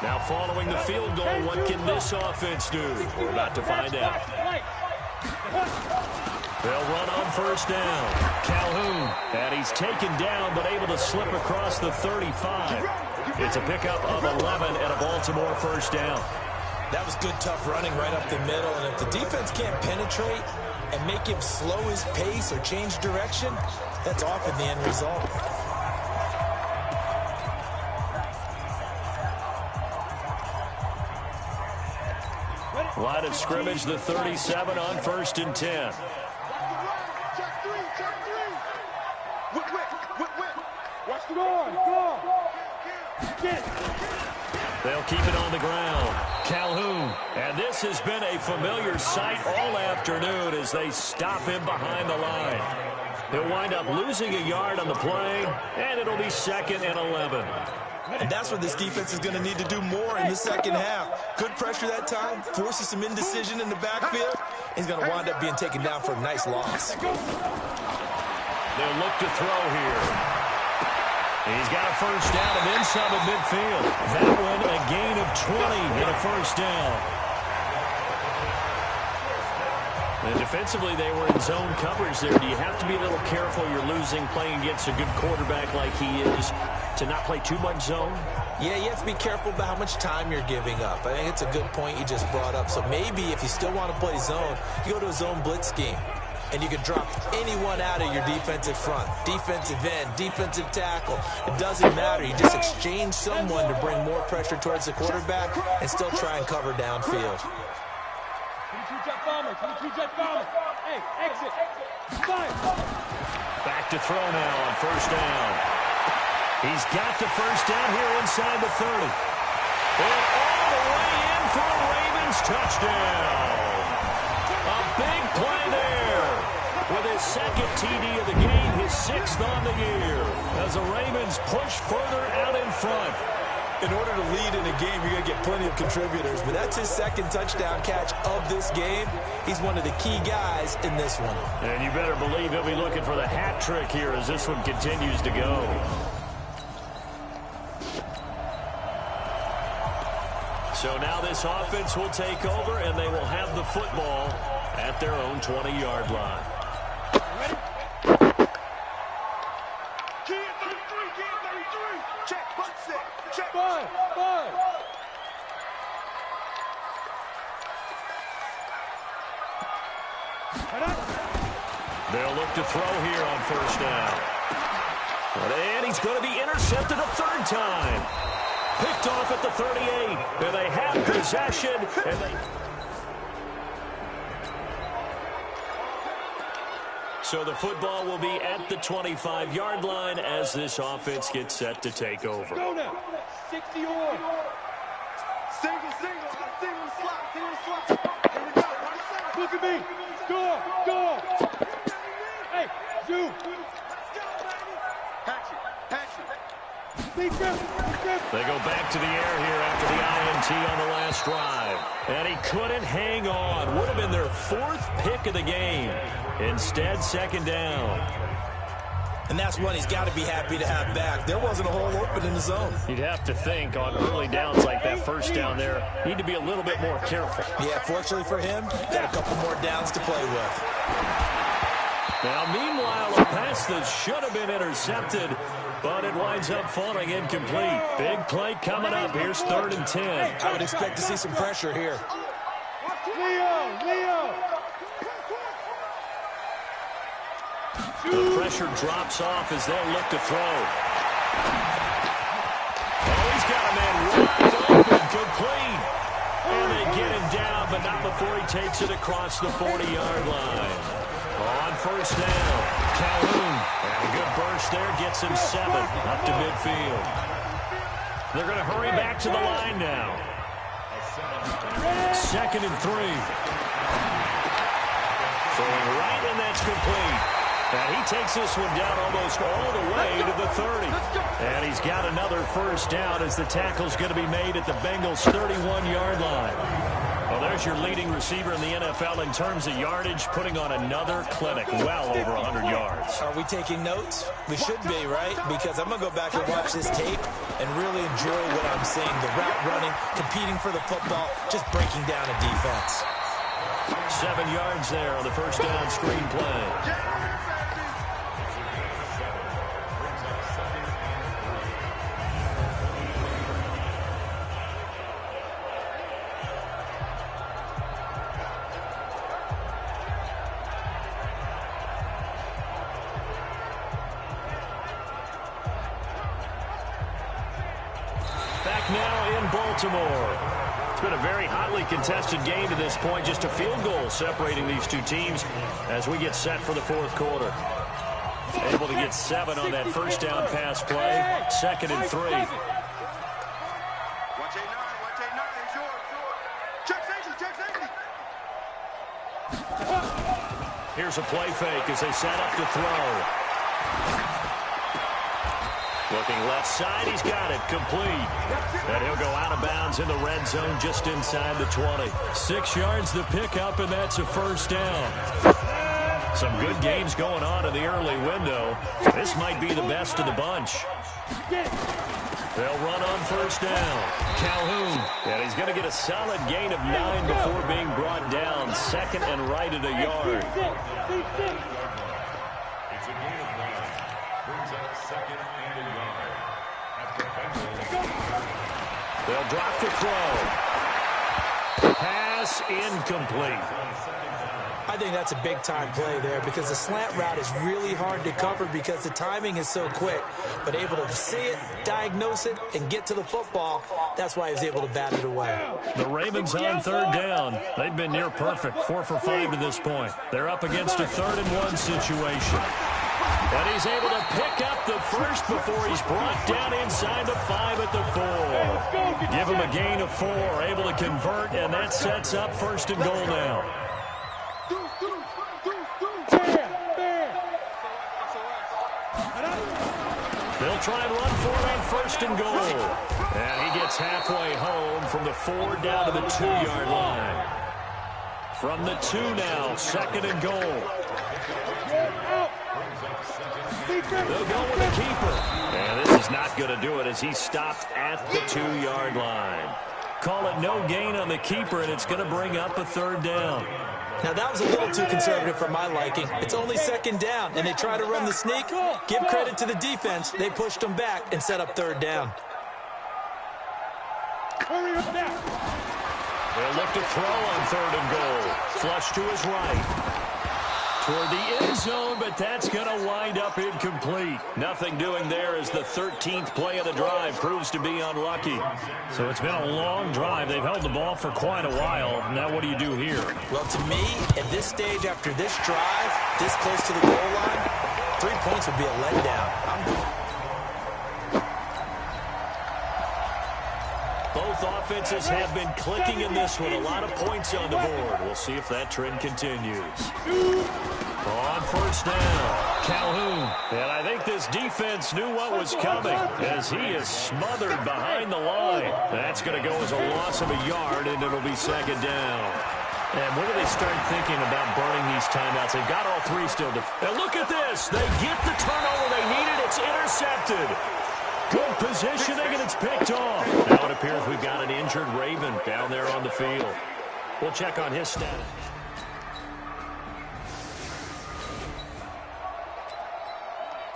Now following the field goal, what can this offense do? We're about to find out. They'll run on first down. Calhoun, and he's taken down but able to slip across the 35. It's a pickup of 11 and a Baltimore first down. That was good, tough running right up the middle. And if the defense can't penetrate and make him slow his pace or change direction, that's often the end result. Line of scrimmage, the 37 on 1st and 10. They'll keep it on the ground. Calhoun. And this has been a familiar sight all afternoon as they stop him behind the line. He'll wind up losing a yard on the play, and it'll be 2nd and 11. And that's what this defense is going to need to do more in the second half. Good pressure that time, forces some indecision in the backfield. He's going to wind up being taken down for a nice loss. They'll look to throw here. He's got a first down of inside of midfield. That one a gain of 20 and a first down. And defensively, they were in zone coverage there. Do you have to be a little careful? You're losing playing against a good quarterback like he is to not play too much zone? Yeah, you have to be careful about how much time you're giving up. I think it's a good point you just brought up. So maybe if you still want to play zone, you go to a zone blitz scheme. And you can drop anyone out of your defensive front. Defensive end, defensive tackle. It doesn't matter. You just exchange someone to bring more pressure towards the quarterback and still try and cover downfield. Hey, exit. Back to throw now on first down. He's got the first down here inside the 30. And all the way in for a Ravens touchdown. A big play there. With his 2nd TD of the game, his 6th on the year. As the Ravens push further out in front. In order to lead in a game, you're going to get plenty of contributors. But that's his 2nd touchdown catch of this game. He's one of the key guys in this one. And you better believe he'll be looking for the hat trick here as this one continues to go. So now this offense will take over, and they will have the football at their own 20-yard line. They'll look to throw here on first down. And he's going to be intercepted a 3rd time. Picked off at the 38. And they have possession. And So the football will be at the 25-yard line as this offense gets set to take over. Go now. 60 on. Single slot. Here we go. Look at me. Go. Hey, zoom. Hatch it. They go back to the air here after the INT on the last drive. And he couldn't hang on. Would have been their 4th pick of the game. Instead, 2nd down. And that's one he's got to be happy to have back. There wasn't a hole open in the zone. You'd have to think on early downs like that first down there, need to be a little bit more careful. Yeah, fortunately for him, got a couple more downs to play with. Now, meanwhile, a pass that should have been intercepted, but it winds up falling incomplete. Big play coming up. Here's 3rd and 10. I would expect to see some pressure here. Leo. The pressure drops off as they'll look to throw. Oh, he's got a man wide open, complete. And they get him down, but not before he takes it across the 40-yard line. On first down, Calhoun. And a good burst there gets him 7 up to midfield. They're going to hurry back to the line now. 2nd and 3. Throwing right, and that's complete. And he takes this one down almost all the way to the 30. And he's got another first down as the tackle's going to be made at the Bengals' 31-yard line. Well, there's your leading receiver in the NFL in terms of yardage, putting on another clinic, well over 100 yards. Are we taking notes? We should be, right? Because I'm going to go back and watch this tape and really enjoy what I'm seeing. The route running, competing for the football, just breaking down a defense. 7 yards there on the first down screen play. Now in Baltimore. It's been a very hotly contested game to this point. Just a field goal separating these two teams as we get set for the fourth quarter. Able to get 7 on that first down pass play. 2nd and 3. Watch 8-9, it's yours. Check safety. Here's a play fake as they set up to throw. Looking left side, he's got it, complete. And he'll go out of bounds in the red zone just inside the 20. 6 yards the pickup, and that's a first down. Some good games going on in the early window. This might be the best of the bunch. They'll run on first down. Calhoun, and he's going to get a solid gain of 9 before being brought down. 2nd and right at a yard. It's a gain of 9. Brings up 2nd and a yard. They'll drop the throw. Pass incomplete. I think that's a big-time play there because the slant route is really hard to cover because the timing is so quick. But able to see it, diagnose it, and get to the football, that's why he was able to bat it away. The Ravens on 3rd down. They've been near perfect, 4 for 5 to this point. They're up against a 3rd and 1 situation. And he's able to pick up the first before he's brought down inside the 5 at the 4. Give him a gain of 4, able to convert, and that sets up 1st and goal now. They'll try and run for it on 1st and goal. And he gets halfway home from the 4 down to the 2-yard line. From the 2 now, 2nd and goal. They'll go with the keeper. And this is not going to do it as he stopped at the 2-yard line. Call it no gain on the keeper, and it's going to bring up a 3rd down. Now, that was a little too conservative for my liking. It's only 2nd down, and they try to run the sneak. Give credit to the defense. They pushed them back and set up 3rd down. Hurry up now. They'll look to throw on 3rd and goal. Flush to his right. Toward the end zone, but that's going to wind up incomplete. Nothing doing there as the 13th play of the drive proves to be unlucky. So it's been a long drive. They've held the ball for quite a while. Now what do you do here? Well, to me, at this stage after this drive, this close to the goal line, 3 points would be a letdown. Both offenses have been clicking in this one. A lot of points on the board. We'll see if that trend continues. On 1st down, Calhoun. And I think this defense knew what was coming as he is smothered behind the line. That's going to go as a loss of a yard, and it'll be 2nd down. And when do they start thinking about burning these timeouts? They've got all 3 still. And look at this. They get the turnover they needed. It's intercepted. Good positioning, and it's picked off. Now it appears we've got an injured Raven down there on the field. We'll check on his status.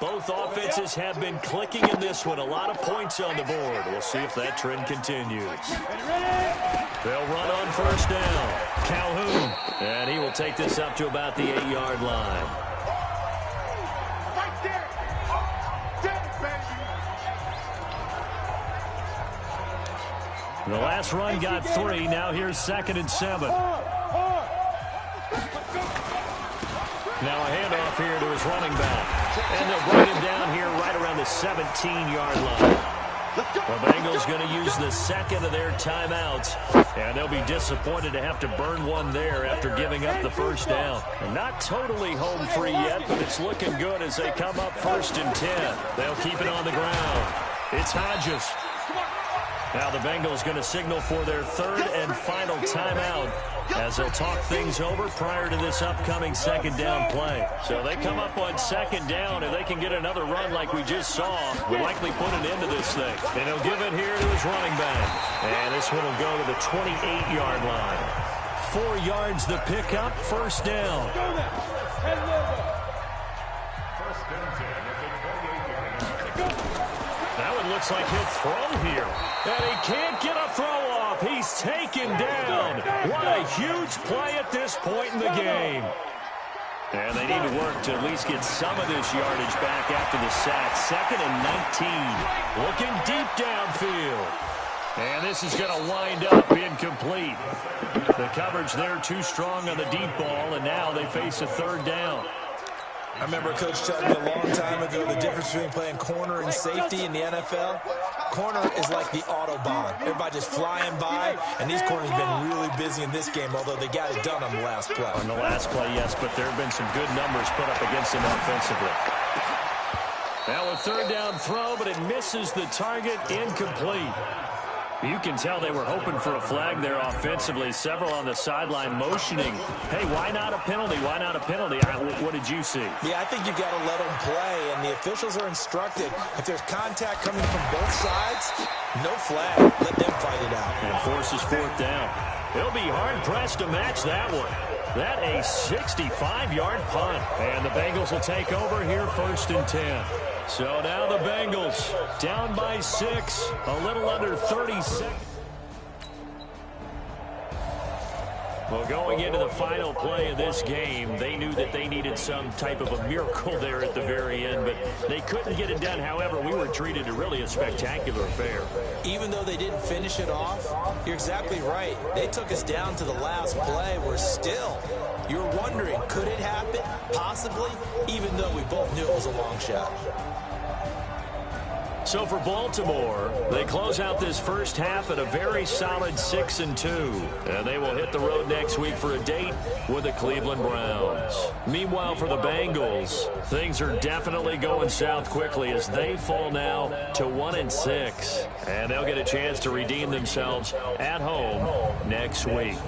Both offenses have been clicking in this one. A lot of points on the board. We'll see if that trend continues. They'll run on 1st down. Calhoun. And he will take this up to about the 8-yard line. Right there. The last run got 3. Now here's 2nd and 7. Now a handoff here to his running back. And they'll bring him down here right around the 17-yard line. The Bengals going to use the second of their timeouts, and they'll be disappointed to have to burn one there after giving up the first down. And not totally home free yet, but it's looking good as they come up 1st and 10. They'll keep it on the ground. It's Hodges. Now the Bengals going to signal for their 3rd and final timeout as they'll talk things over prior to this upcoming 2nd down play. So they come up on 2nd down, and they can get another run like we just saw. We'll likely put an end to this thing. And he'll give it here to his running back. And this one will go to the 28-yard line. 4 yards the pickup, 1st down. That one looks like he'll throw here. And he can't get a throw off. He's taken down. What a huge play at this point in the game. And they need to work to at least get some of this yardage back after the sack. 2nd and 19. Looking deep downfield. And this is going to wind up incomplete. The coverage there too strong on the deep ball, and now they face a 3rd down. I remember Coach telling me a long time ago the difference between playing corner and safety in the NFL. Corner is like the Autobahn. Everybody just flying by, and these corners have been really busy in this game, although they got it done on the last play. On the last play, yes, but there have been some good numbers put up against them offensively. Now a 3rd down throw, but it misses the target, incomplete. You can tell they were hoping for a flag there offensively. Several on the sideline motioning, hey, why not a penalty? Why not a penalty? What did you see? Yeah, I think you got to let them play, and the officials are instructed. If there's contact coming from both sides, no flag. Let them fight it out. And forces 4th down. They'll be hard-pressed to match that one. That a 65-yard punt. And the Bengals will take over here 1st and 10. So now the Bengals down by 6, a little under 30 seconds. Well, going into the final play of this game, they knew that they needed some type of a miracle there at the very end, but they couldn't get it done. However, we were treated to really a spectacular affair. Even though they didn't finish it off, you're exactly right. They took us down to the last play. We're still, you're wondering, could it happen? Possibly, even though we both knew it was a long shot. So for Baltimore, they close out this first half at a very solid 6-2. And they will hit the road next week for a date with the Cleveland Browns. Meanwhile, for the Bengals, things are definitely going south quickly as they fall now to 1-6. And they'll get a chance to redeem themselves at home next week.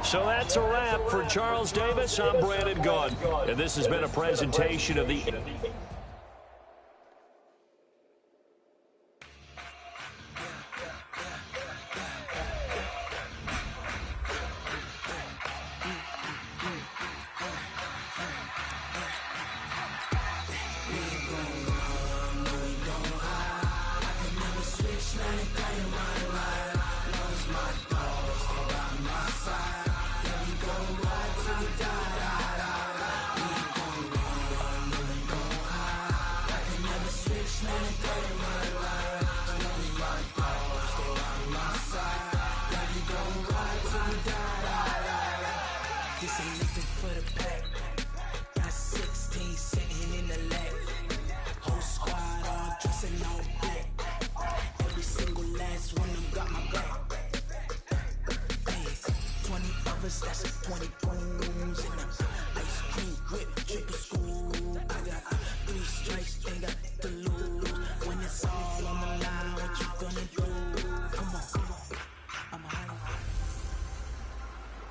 So that's a wrap for Charles Davis. I'm Brandon Gaudin, and this has been a presentation of the...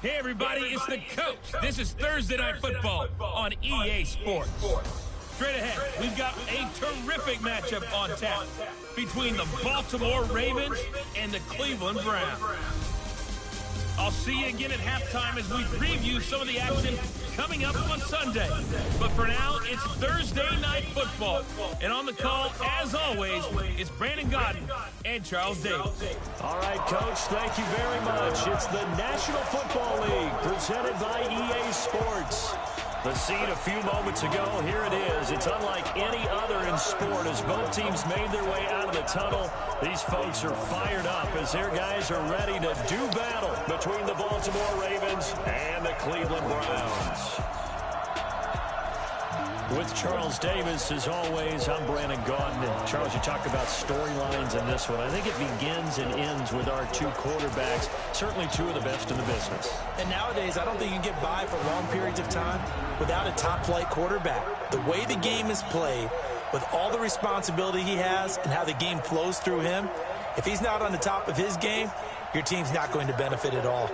Hey, everybody, it's the coach. This is Thursday Night Football on EA Sports. Straight ahead, we've got a terrific matchup on tap between the Baltimore Ravens and the Cleveland Browns. I'll see you again at halftime as we preview some of the action coming up on Sunday. But for now, it's Thursday Night Football. And on the call, as always, it's Brandon Gaudin and Charles Davis. All right, Coach, thank you very much. It's the National Football League presented by EA Sports. The scene a few moments ago, here it is. It's unlike any other in sport as both teams made their way out of the tunnel. These folks are fired up as their guys are ready to do battle between the Baltimore Ravens and the Cleveland Browns. With Charles Davis, as always, I'm Brandon Gaudin. Charles, you talk about storylines in this one. I think it begins and ends with our two quarterbacks, certainly two of the best in the business. And nowadays, I don't think you can get by for long periods of time without a top-flight quarterback. The way the game is played, with all the responsibility he has and how the game flows through him, if he's not on the top of his game, your team's not going to benefit at all.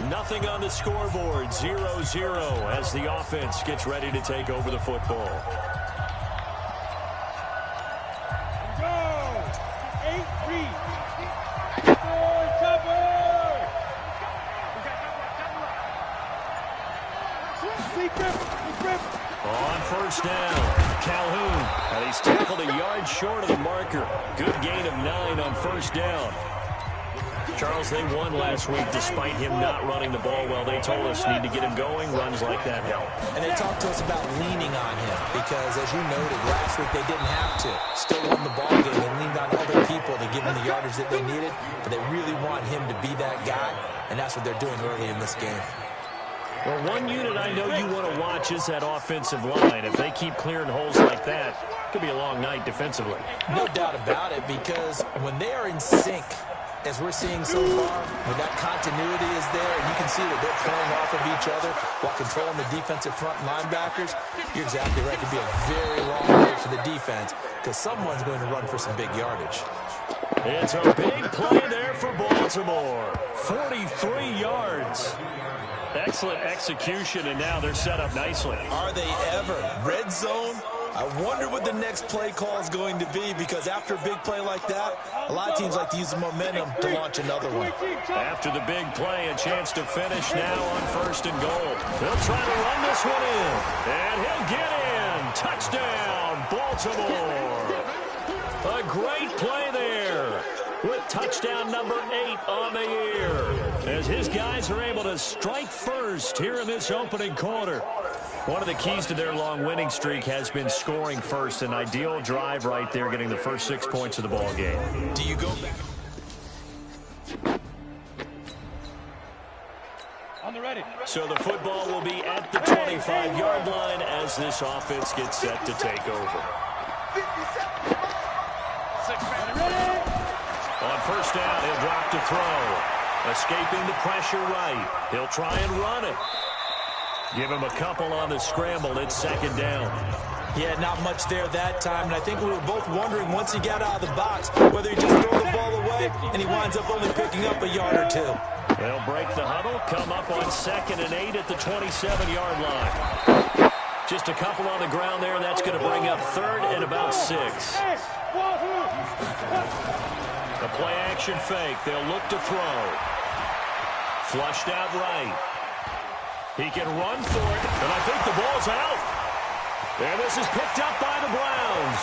Nothing on the scoreboard, 0-0 as the offense gets ready to take over the football. Go! 8-3. On first down, Calhoun. And he's tackled a yard short of the marker. Good gain of 9 on first down. Charles, they won last week despite him not running the ball well. They told us need to get him going. Runs like that help. And they talked to us about leaning on him because, as you noted, last week they didn't have to. Still won the ball game. They leaned on other people to give them the yardage that they needed. But they really want him to be that guy, and that's what they're doing early in this game. Well, one unit I know you want to watch is that offensive line. If they keep clearing holes like that, it could be a long night defensively. No doubt about it, because when they are in sync, as we're seeing so far, when that continuity is there, and you can see that they're playing off of each other while controlling the defensive front linebackers, you're exactly right. It could be a very long night for the defense because someone's going to run for some big yardage. It's a big play there for Baltimore. 43 yards. Excellent execution, and now they're set up nicely. Are they ever? Red zone? I wonder what the next play call is going to be, because after a big play like that, a lot of teams like to use the momentum to launch another one. After the big play, a chance to finish now on first and goal. They'll try to run this one in, and he'll get in. Touchdown, Baltimore. A great play there with touchdown number 8 on the year, as his guys are able to strike first here in this opening quarter. One of the keys to their long winning streak has been scoring first. An ideal drive right there, getting the first 6 points of the ball game. Do you go back? On the ready. So the football will be at the 25-yard line as this offense gets set to take over. On first down, he'll drop to throw. Escaping the pressure right. He'll try and run it. Give him a couple on the scramble. It's second down. Yeah, not much there that time, and I think we were both wondering once he got out of the box whether he just throw the ball away and he winds up only picking up a yard or two. They'll break the huddle, come up on 2nd and 8 at the 27-yard line. Just a couple on the ground there, and that's going to bring up 3rd and about 6. A play-action fake. They'll look to throw. Flushed out right. He can run for it, and I think the ball's out. And this is picked up by the Browns.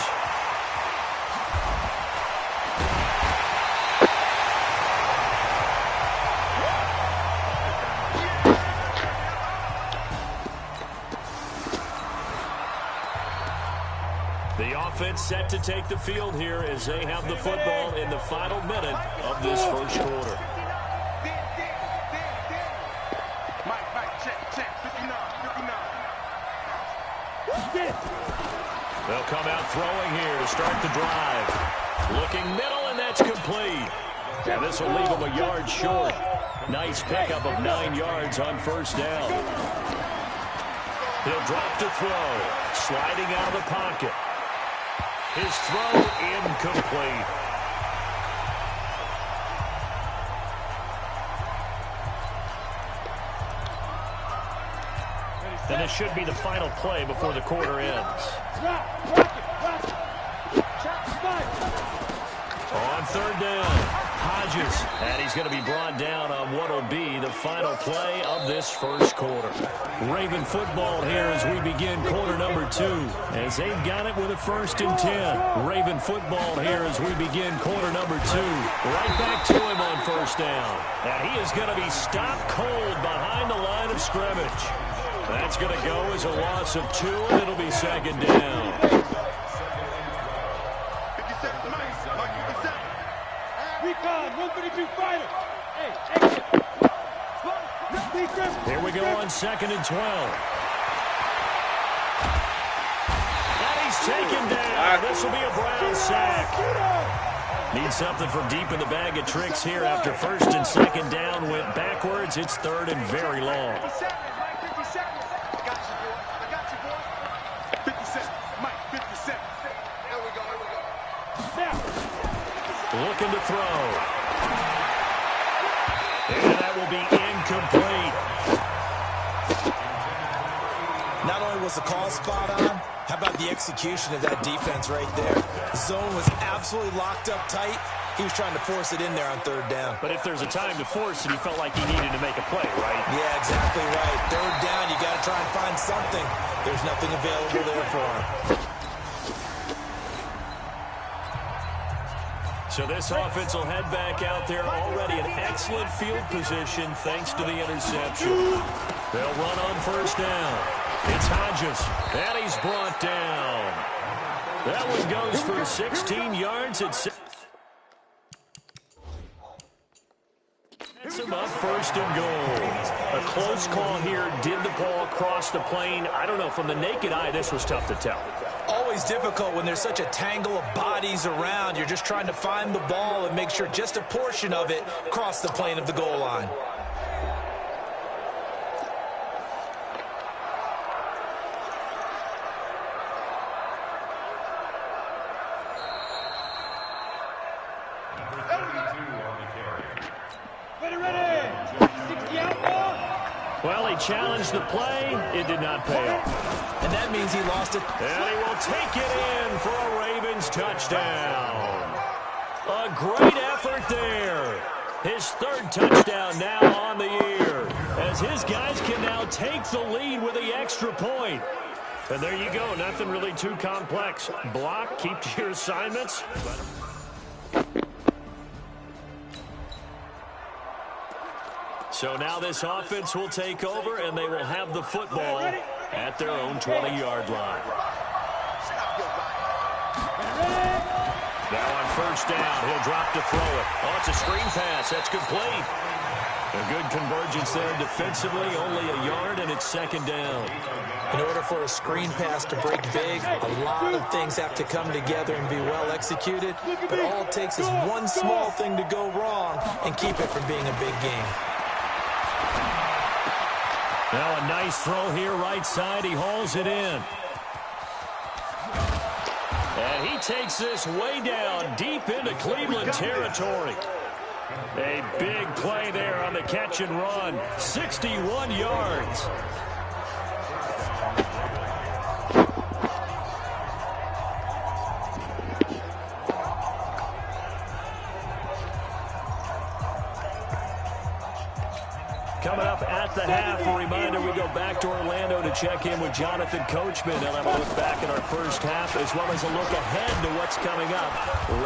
The offense set to take the field here as they have the football in the final minute of this first quarter. They'll come out throwing here to start the drive. Looking middle, and that's complete. And this will leave him a yard short. Nice pickup of 9 yards on first down. He'll drop to throw. Sliding out of the pocket. His throw incomplete. And this should be the final play before the quarter ends. Drop it. Check, spot. third down. Hodges, and he's going to be brought down on what will be the final play of this first quarter. Raven football here as we begin quarter number 2, as they've got it with a 1st and 10. Raven football here as we begin quarter number 2. Right back to him on 1st down. And he is going to be stopped cold behind the line of scrimmage. That's going to go as a loss of 2, and it'll be 2nd down. Recon, 132 fighter. Hey, Here we go on 2nd and 12. And he's taken down. This will be a Brown sack. Need something from deep in the bag of tricks here after 1st and 2nd down went backwards. It's 3rd and very long. 50 seconds. I got you, boy. 50 seconds. Mike, 50 seconds. Here we go. Looking to throw. And that will be incomplete. Not only was the call spot on, how about the execution of that defense right there? The zone was absolutely locked up tight. He was trying to force it in there on 3rd down. But if there's a time to force it, he felt like he needed to make a play, right? Yeah, exactly right. 3rd down, you got to try and find something. There's nothing available there for him. So this offense will head back out there, already in excellent field position thanks to the interception. They'll run on 1st down. It's Hodges, and he's brought down. That one goes for 16 yards. It's him up 1st and goal. A close call here. Did the ball cross the plane? I don't know. From the naked eye, this was tough to tell. Always difficult when there's such a tangle of bodies around. You're just trying to find the ball and make sure just a portion of it crossed the plane of the goal line. Well, he challenged the play. It did not pay off. And that means he lost it. And he will take it in for a Ravens touchdown. A great effort there. His 3rd touchdown now on the year, as his guys can now take the lead with the extra point. And there you go. Nothing really too complex. Block, keep to your assignments. So now this offense will take over, and they will have the football at their own 20-yard line. Now on 1st down, he'll drop to throw it. Oh, it's a screen pass. That's complete. A good convergence there defensively, only a yard, and it's 2nd down. In order for a screen pass to break big, a lot of things have to come together and be well executed, but all it takes is one small thing to go wrong and keep it from being a big game. Now a nice throw here right side. He hauls it in. And he takes this way down deep into Cleveland territory. A big play there on the catch and run. 61 yards. Coming up at the half, a reminder, we go back to Orlando to check in with Jonathan Coachman. They'll have a look back at our first half, as well as a look ahead to what's coming up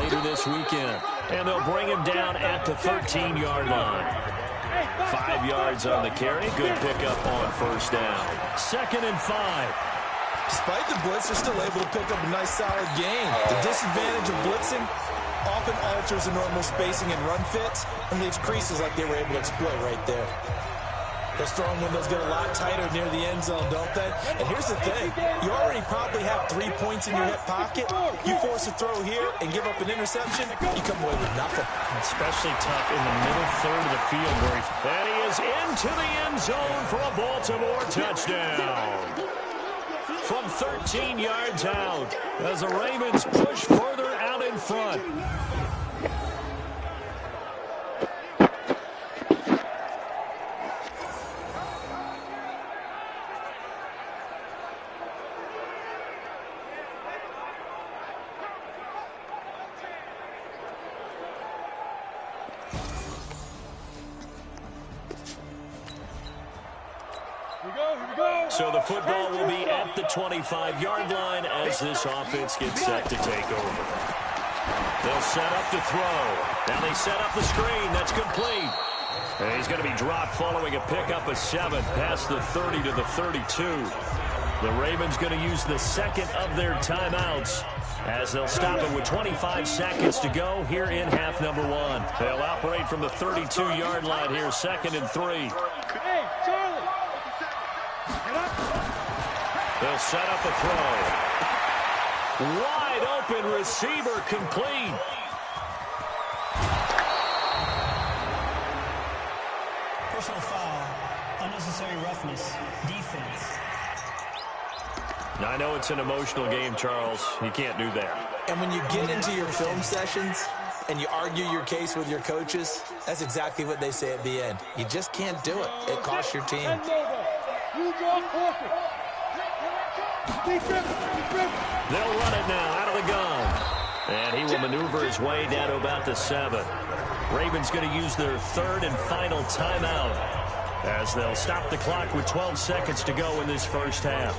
later this weekend. And they'll bring him down at the 13-yard line. 5 yards on the carry. Good pickup on 1st down. 2nd and 5. Despite the blitz, they're still able to pick up a nice, solid gain. The disadvantage of blitzing often alters the normal spacing and run fits and leaves creases like they were able to exploit right there. Those throwing windows get a lot tighter near the end zone, don't they? And here's the thing. You already probably have 3 points in your hip pocket. You force a throw here and give up an interception, you come away with nothing. Especially tough in the middle third of the field. And he is into the end zone for a Baltimore touchdown. From 13 yards out, as the Ravens push further out in front. So the football will be at the 25-yard line as this offense gets set to take over. They'll set up to throw. Now they set up the screen. That's complete. And he's going to be dropped following a pickup of 7 past the 30 to the 32. The Ravens going to use the second of their timeouts as they'll stop it with 25 seconds to go here in half number 1. They'll operate from the 32-yard line here, 2nd and 3. Hey, Charlie! Get up! They'll set up a throw. Wide open receiver complete. Personal foul, unnecessary roughness, defense. I know it's an emotional game, Charles. You can't do that. And when you get into your film sessions and you argue your case with your coaches, that's exactly what they say at the end. You just can't do it. It costs your team. They'll run it now out of the gun. And he will maneuver his way down to about the 7. Ravens going to use their 3rd and final timeout as they'll stop the clock with 12 seconds to go in this first half.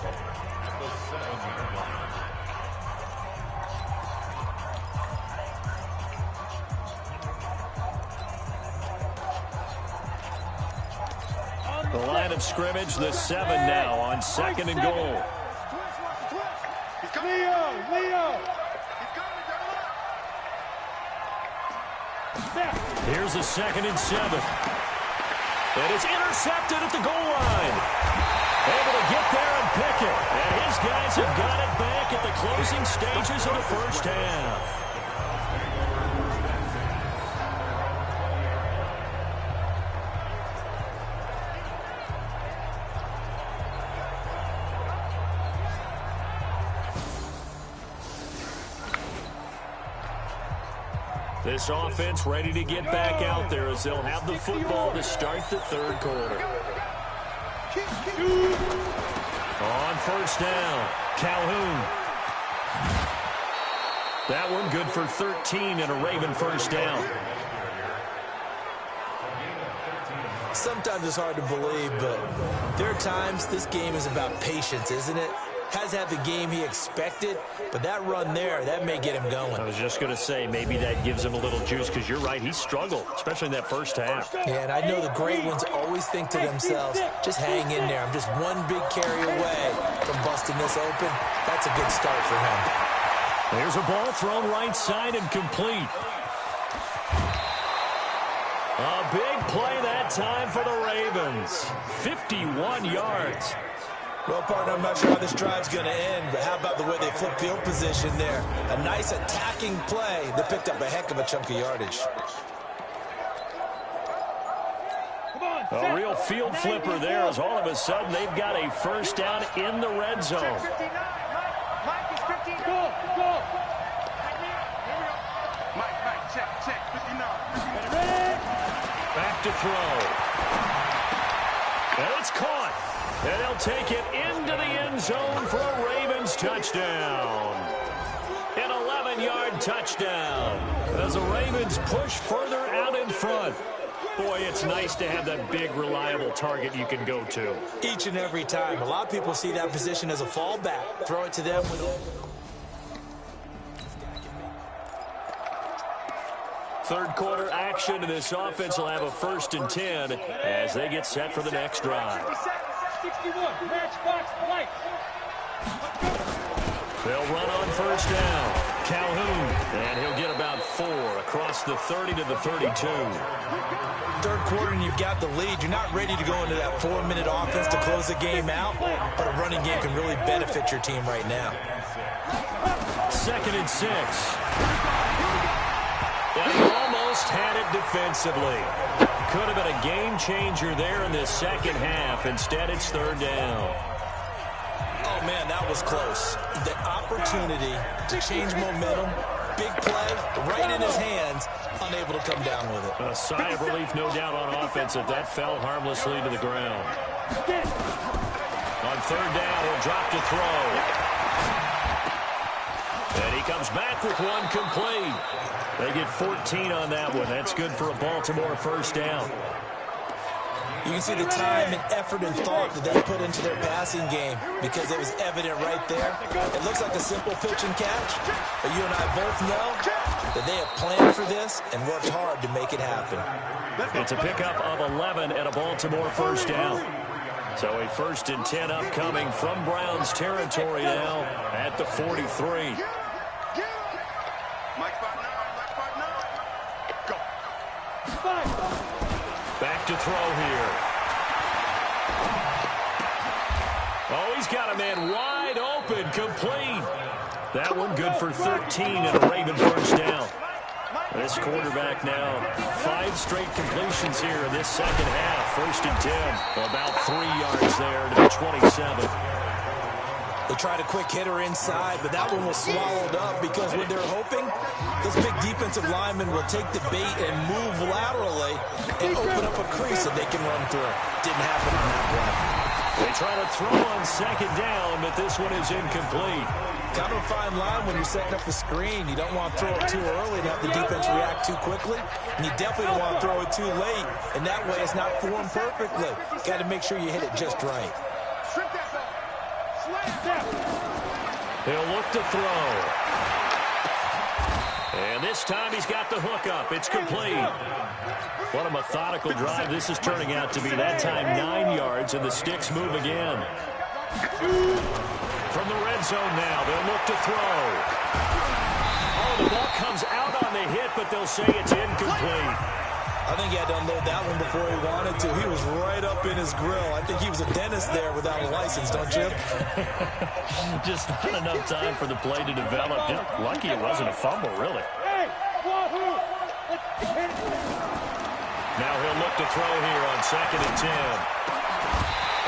The line of scrimmage, the 7 now on 2nd and goal. Leo! Here's a 2nd and 7. And it's intercepted at the goal line. Able to get there and pick it. And his guys have got it back at the closing stages of the first half. This offense ready to get back out there as they'll have the football to start the 3rd quarter. On first down, Calhoun. That one good for 13 and a Raven first down. Sometimes it's hard to believe, but there are times this game is about patience, isn't it? Has had the game he expected, but that run there, that may get him going. I was just going to say, maybe that gives him a little juice, because you're right, he struggled, especially in that first half. Yeah, and I know the great ones always think to themselves, just hang in there. I'm just one big carry away from busting this open. That's a good start for him. There's a ball thrown right side and complete. A big play that time for the Ravens. 51 yards. Well, partner, I'm not sure how this drive's going to end, but how about the way they flip field position there? A nice attacking play. They picked up a heck of a chunk of yardage. A real field flipper there as all of a sudden they've got a first down in the red zone. Mike is 15. Go. Mike, check. 59. Back to throw. And it's caught. And they'll take it into the end zone for a Ravens touchdown. An 11-yard touchdown as the Ravens push further out in front. Boy, it's nice to have that big, reliable target you can go to. Each and every time. A lot of people see that position as a fallback. Throw it to them with Third quarter action, and this offense will have a 1st and 10 as they get set for the next drive. 61, match box, light. They'll run on first down. Calhoun, and he'll get about 4 across the 30 to the 32. Third quarter and you've got the lead. You're not ready to go into that 4-minute offense to close the game out, but a running game can really benefit your team right now. 2nd and 6. And he almost had it defensively. Could have been a game changer there in the second half. Instead, it's 3rd down. Oh, man, that was close. The opportunity to change momentum, big play, right in his hands, unable to come down with it. A sigh of relief, no doubt, on offense that fell harmlessly to the ground. On 3rd down, he'll drop to throw. And he comes back with one complete. They get 14 on that one. That's good for a Baltimore first down. You can see the time and effort and thought that they put into their passing game because it was evident right there. It looks like a simple pitch and catch, but you and I both know that they have planned for this and worked hard to make it happen. It's a pickup of 11 and a Baltimore first down. So a 1st and 10 upcoming from Browns territory now at the 43. Back to throw here. Oh, he's got a man wide open, complete. That one good for 13 and a Raven first down. This quarterback now 5 straight completions here in this second half. 1st and 10. About 3 yards there to the 27. They tried a quick hitter inside, but that one was swallowed up because when they're hoping, this big defensive lineman will take the bait and move laterally and open up a crease that they can run through. Didn't happen on that one. They try to throw on 2nd down, but this one is incomplete. Kind of a fine line when you're setting up the screen. You don't want to throw it too early to have the defense react too quickly, and you definitely don't want to throw it too late, and that way it's not formed perfectly. Got to make sure you hit it just right. He'll look to throw. And this time he's got the hook up. It's complete. What a methodical drive this is turning out to be. That time 9 yards, and the sticks move again. From the red zone now, they'll look to throw. Oh, the ball comes out on the hit, but they'll say it's incomplete. I think he had to unload that one before he wanted to. He was right up in his grill. I think he was a dentist there without a license, don't you? Just not enough time for the play to develop. Just lucky it wasn't a fumble, really. Now he'll look to throw here on 2nd and 10.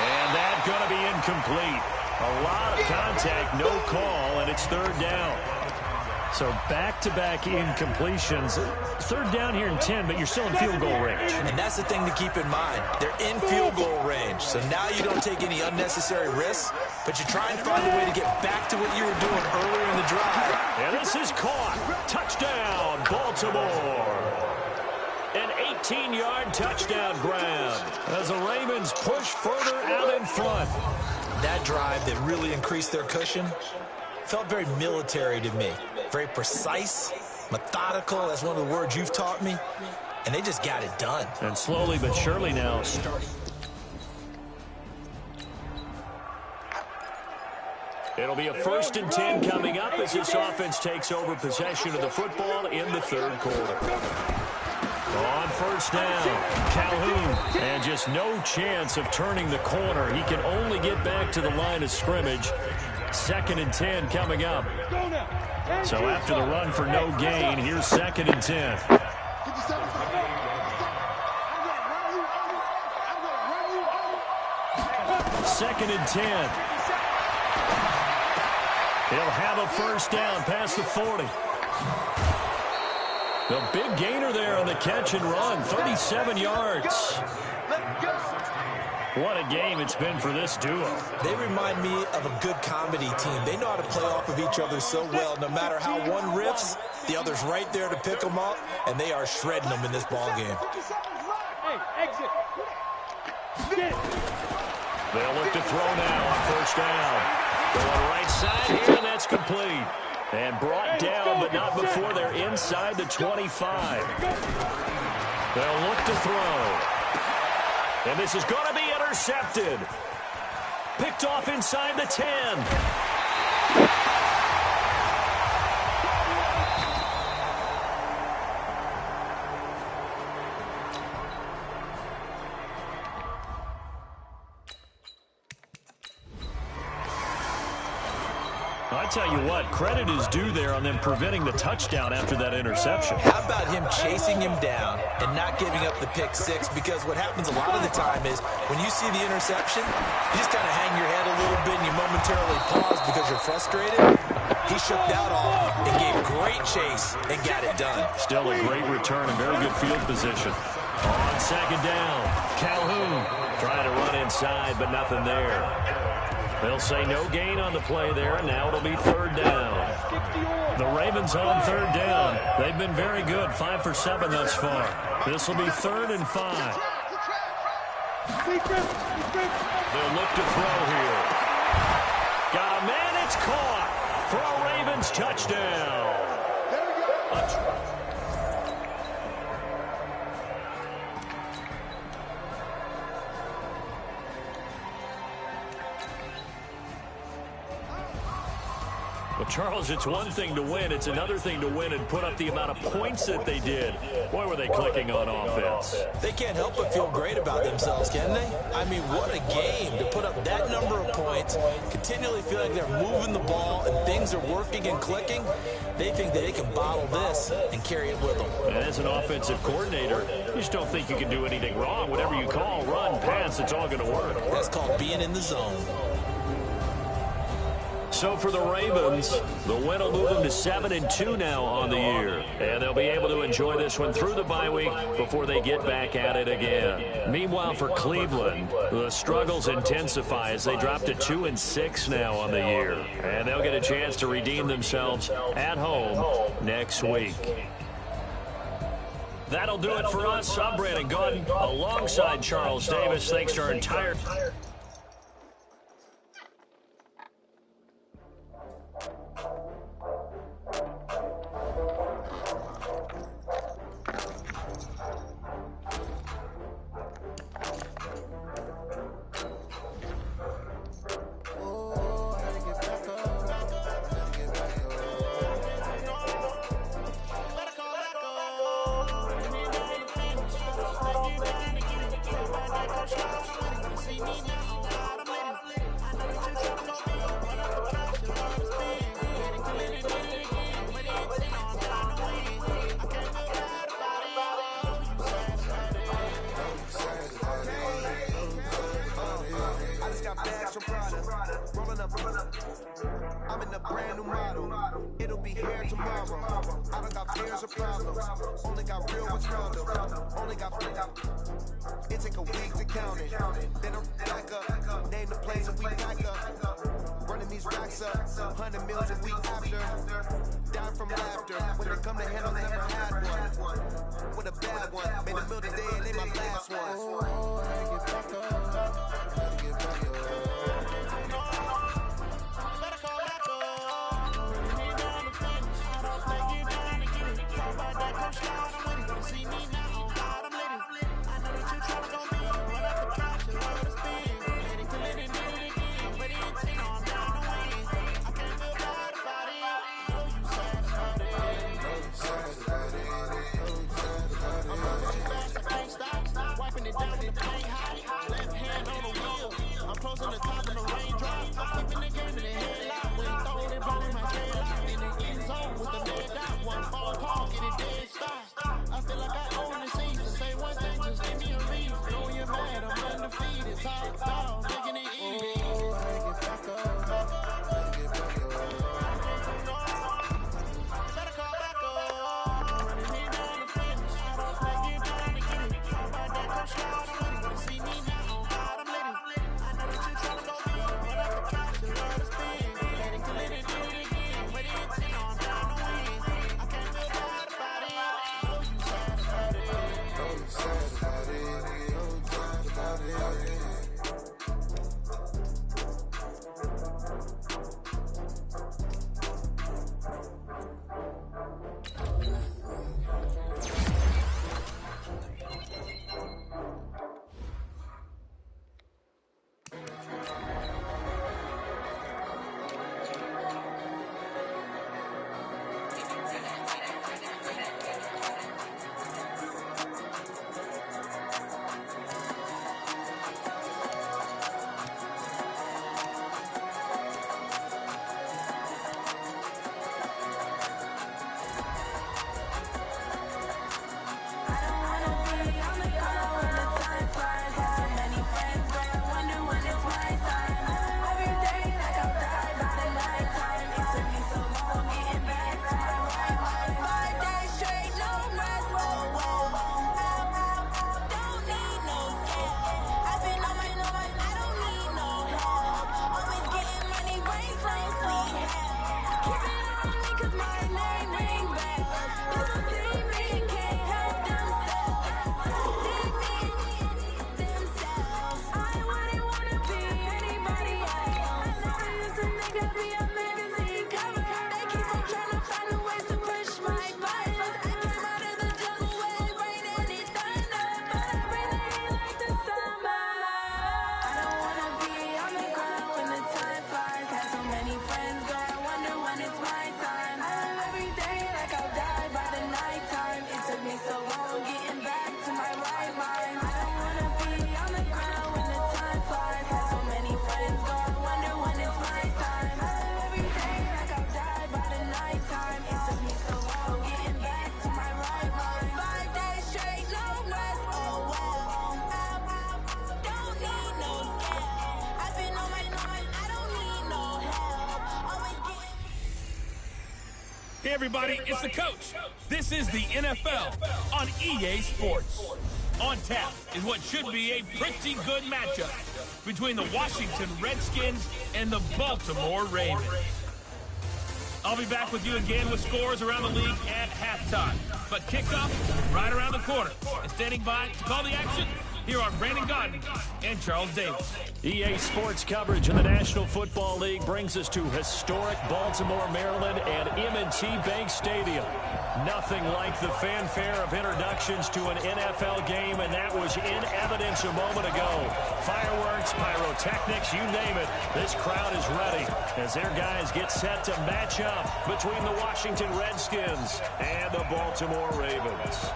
And that's going to be incomplete. A lot of contact, no call, and it's 3rd down. So back-to-back incompletions. 3rd down here in 10, but you're still in field goal range. And that's the thing to keep in mind. They're in field goal range. So now you don't take any unnecessary risks, but you try and find a way to get back to what you were doing earlier in the drive. And this is caught. Touchdown, Baltimore. An 18-yard touchdown grab as the Ravens push further out in front. That drive that really increased their cushion felt very military to me. Very precise, methodical. That's one of the words you've taught me. And they just got it done. And slowly but surely now starting. It'll be a 1st and 10 coming up as this offense takes over possession of the football in the 3rd quarter. On 1st down, Calhoun, and just no chance of turning the corner. He can only get back to the line of scrimmage. 2nd and 10 coming up. So after the run for no gain, here's 2nd and 10. 2nd and 10. He'll have a 1st down past the 40. The big gainer there on the catch and run, 37 yards. What a game it's been for this duo. They remind me of a good comedy team. They know how to play off of each other so well. No matter how one riffs, the other's right there to pick them up, and they are shredding them in this ball game. Hey, exit. They'll look to throw now on 1st down. Going right side here, and that's complete. And brought down, but not before they're inside the 25. They'll look to throw. And this is going to be intercepted. Picked off inside the 10. I tell you what, credit is due there on them preventing the touchdown after that interception. How about him chasing him down and not giving up the pick six? Because what happens a lot of the time is when you see the interception, you just kind of hang your head a little bit and you momentarily pause because you're frustrated. He shook that off and gave great chase and got it done. Still a great return and very good field position. On 2nd down, Calhoun trying to run inside, but nothing there. They'll say no gain on the play there, and now it'll be 3rd down. The Ravens on 3rd down. They've been very good, 5 for 7 thus far. This will be 3rd and 5. They'll look to throw here. Got a man, it's caught for a Ravens touchdown. There we go. Well, Charles, it's one thing to win. It's another thing to win and put up the amount of points that they did. Boy, were they clicking on offense. They can't help but feel great about themselves, can they? I mean, what a game to put up that number of points, continually feel like they're moving the ball and things are working and clicking. They think that they can bottle this and carry it with them. And as an offensive coordinator, you just don't think you can do anything wrong. Whatever you call, run, pass, it's all going to work. That's called being in the zone. So for the Ravens, the win will move them to 7-2 now on the year. And they'll be able to enjoy this one through the bye week before they get back at it again. Meanwhile, for Cleveland, the struggles intensify as they drop to 2-6 now on the year. And they'll get a chance to redeem themselves at home next week. That'll do it for us. I'm Brandon Gaudin alongside Charles Davis. Thanks to our entire... I'm in a brand new model. It'll be here tomorrow. I don't got fears or problems. Only got real ones round them. Only got it take a week to count it. Then I'm back up. Name the plays and we pack up. Running these racks up. 100 mils a week after. Down from laughter. When they come to handle, never had one. With a bad one. Made a mill today and they my last one. Oh, I get back up. Gotta get back up. See me now, I'm letting. I know that you're trying to go beyond, but I can catch you, let us spin. Hey, everybody, it's the coach. This is the NFL on EA Sports. On tap is what should be a pretty good matchup between the Washington Redskins and the Baltimore Ravens. I'll be back with you again with scores around the league at halftime. But kickoff right around the corner. And standing by to call the action, here are Brandon Gaudin and Charles Davis. EA Sports coverage of the National Football League brings us to historic Baltimore, Maryland, and M&T Bank Stadium. Nothing like the fanfare of introductions to an NFL game, and that was in evidence a moment ago. Fireworks, pyrotechnics, you name it. This crowd is ready as their guys get set to match up between the Washington Redskins and the Baltimore Ravens.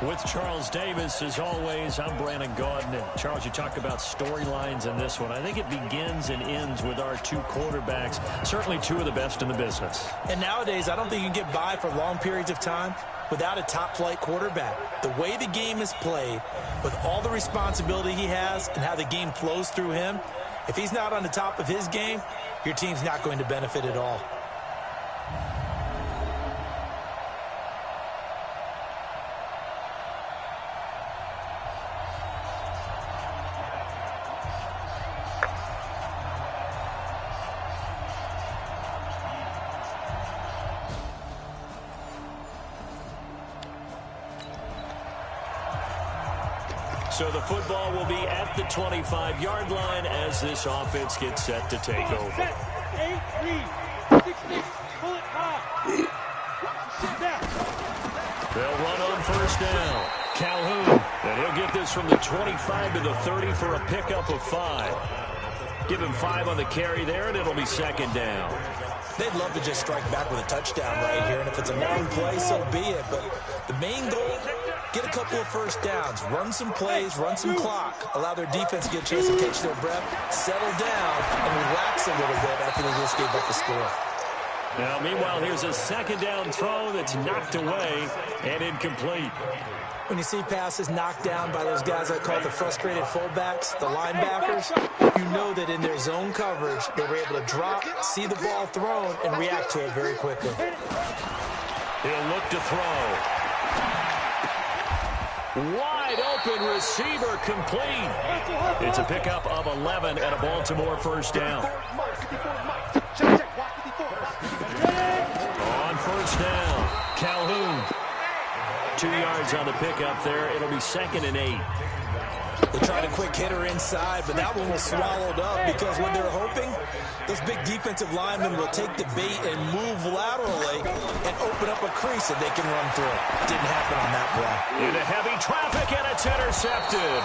With Charles Davis, as always, I'm Brandon Gaudin. And Charles, you talk about storylines in this one. I think it begins and ends with our two quarterbacks, certainly two of the best in the business. And nowadays, I don't think you can get by for long periods of time without a top-flight quarterback. The way the game is played, with all the responsibility he has and how the game flows through him, if he's not on the top of his game, your team's not going to benefit at all. So the football will be at the 25-yard line as this offense gets set to take over. Set, 8, read, 16, pull it high. Sit down. They'll run on first down. Calhoun, and he'll get this from the 25 to the 30 for a pickup of 5. Give him 5 on the carry there, and it'll be second down. They'd love to just strike back with a touchdown right here, and if it's a long play, so be it. But the main goal, get a couple of first downs, run some plays, run some clock, allow their defense to get a chance to catch their breath, settle down, and relax a little bit after they just gave up the score. Now, meanwhile, here's a second down throw that's knocked away and incomplete. When you see passes knocked down by those guys I call the frustrated fullbacks, the linebackers, you know that in their zone coverage, they were able to drop, see the ball thrown, and react to it very quickly. He'll look to throw. Wide open receiver complete. It's a pickup of 11 and a Baltimore first down. On first down, Calhoun. 2 yards on the pickup there. It'll be second and 8. They tried a quick hitter inside, but that one was swallowed up because what they're hoping, those big defensive linemen will take the bait and move laterally and open up a crease that they can run through. Didn't happen on that play. Into heavy traffic, and it's intercepted.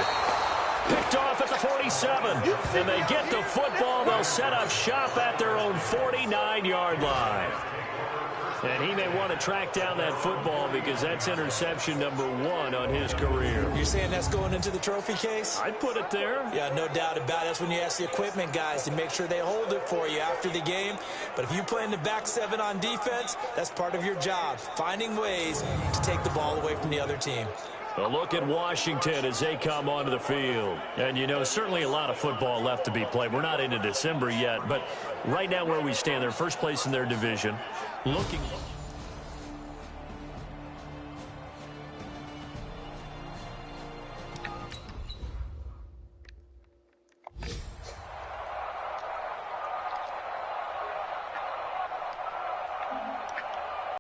Picked off at the 47. And they get the football. They'll set up shop at their own 49-yard line. And he may want to track down that football because that's interception number 1 on his career. You're saying that's going into the trophy case? I'd put it there. Yeah, no doubt about it. That's when you ask the equipment guys to make sure they hold it for you after the game. But if you play in the back 7 on defense, that's part of your job, finding ways to take the ball away from the other team. A look at Washington as they come onto the field. And, you know, certainly a lot of football left to be played. We're not into December yet, but right now where we stand, they're first place in their division. Looking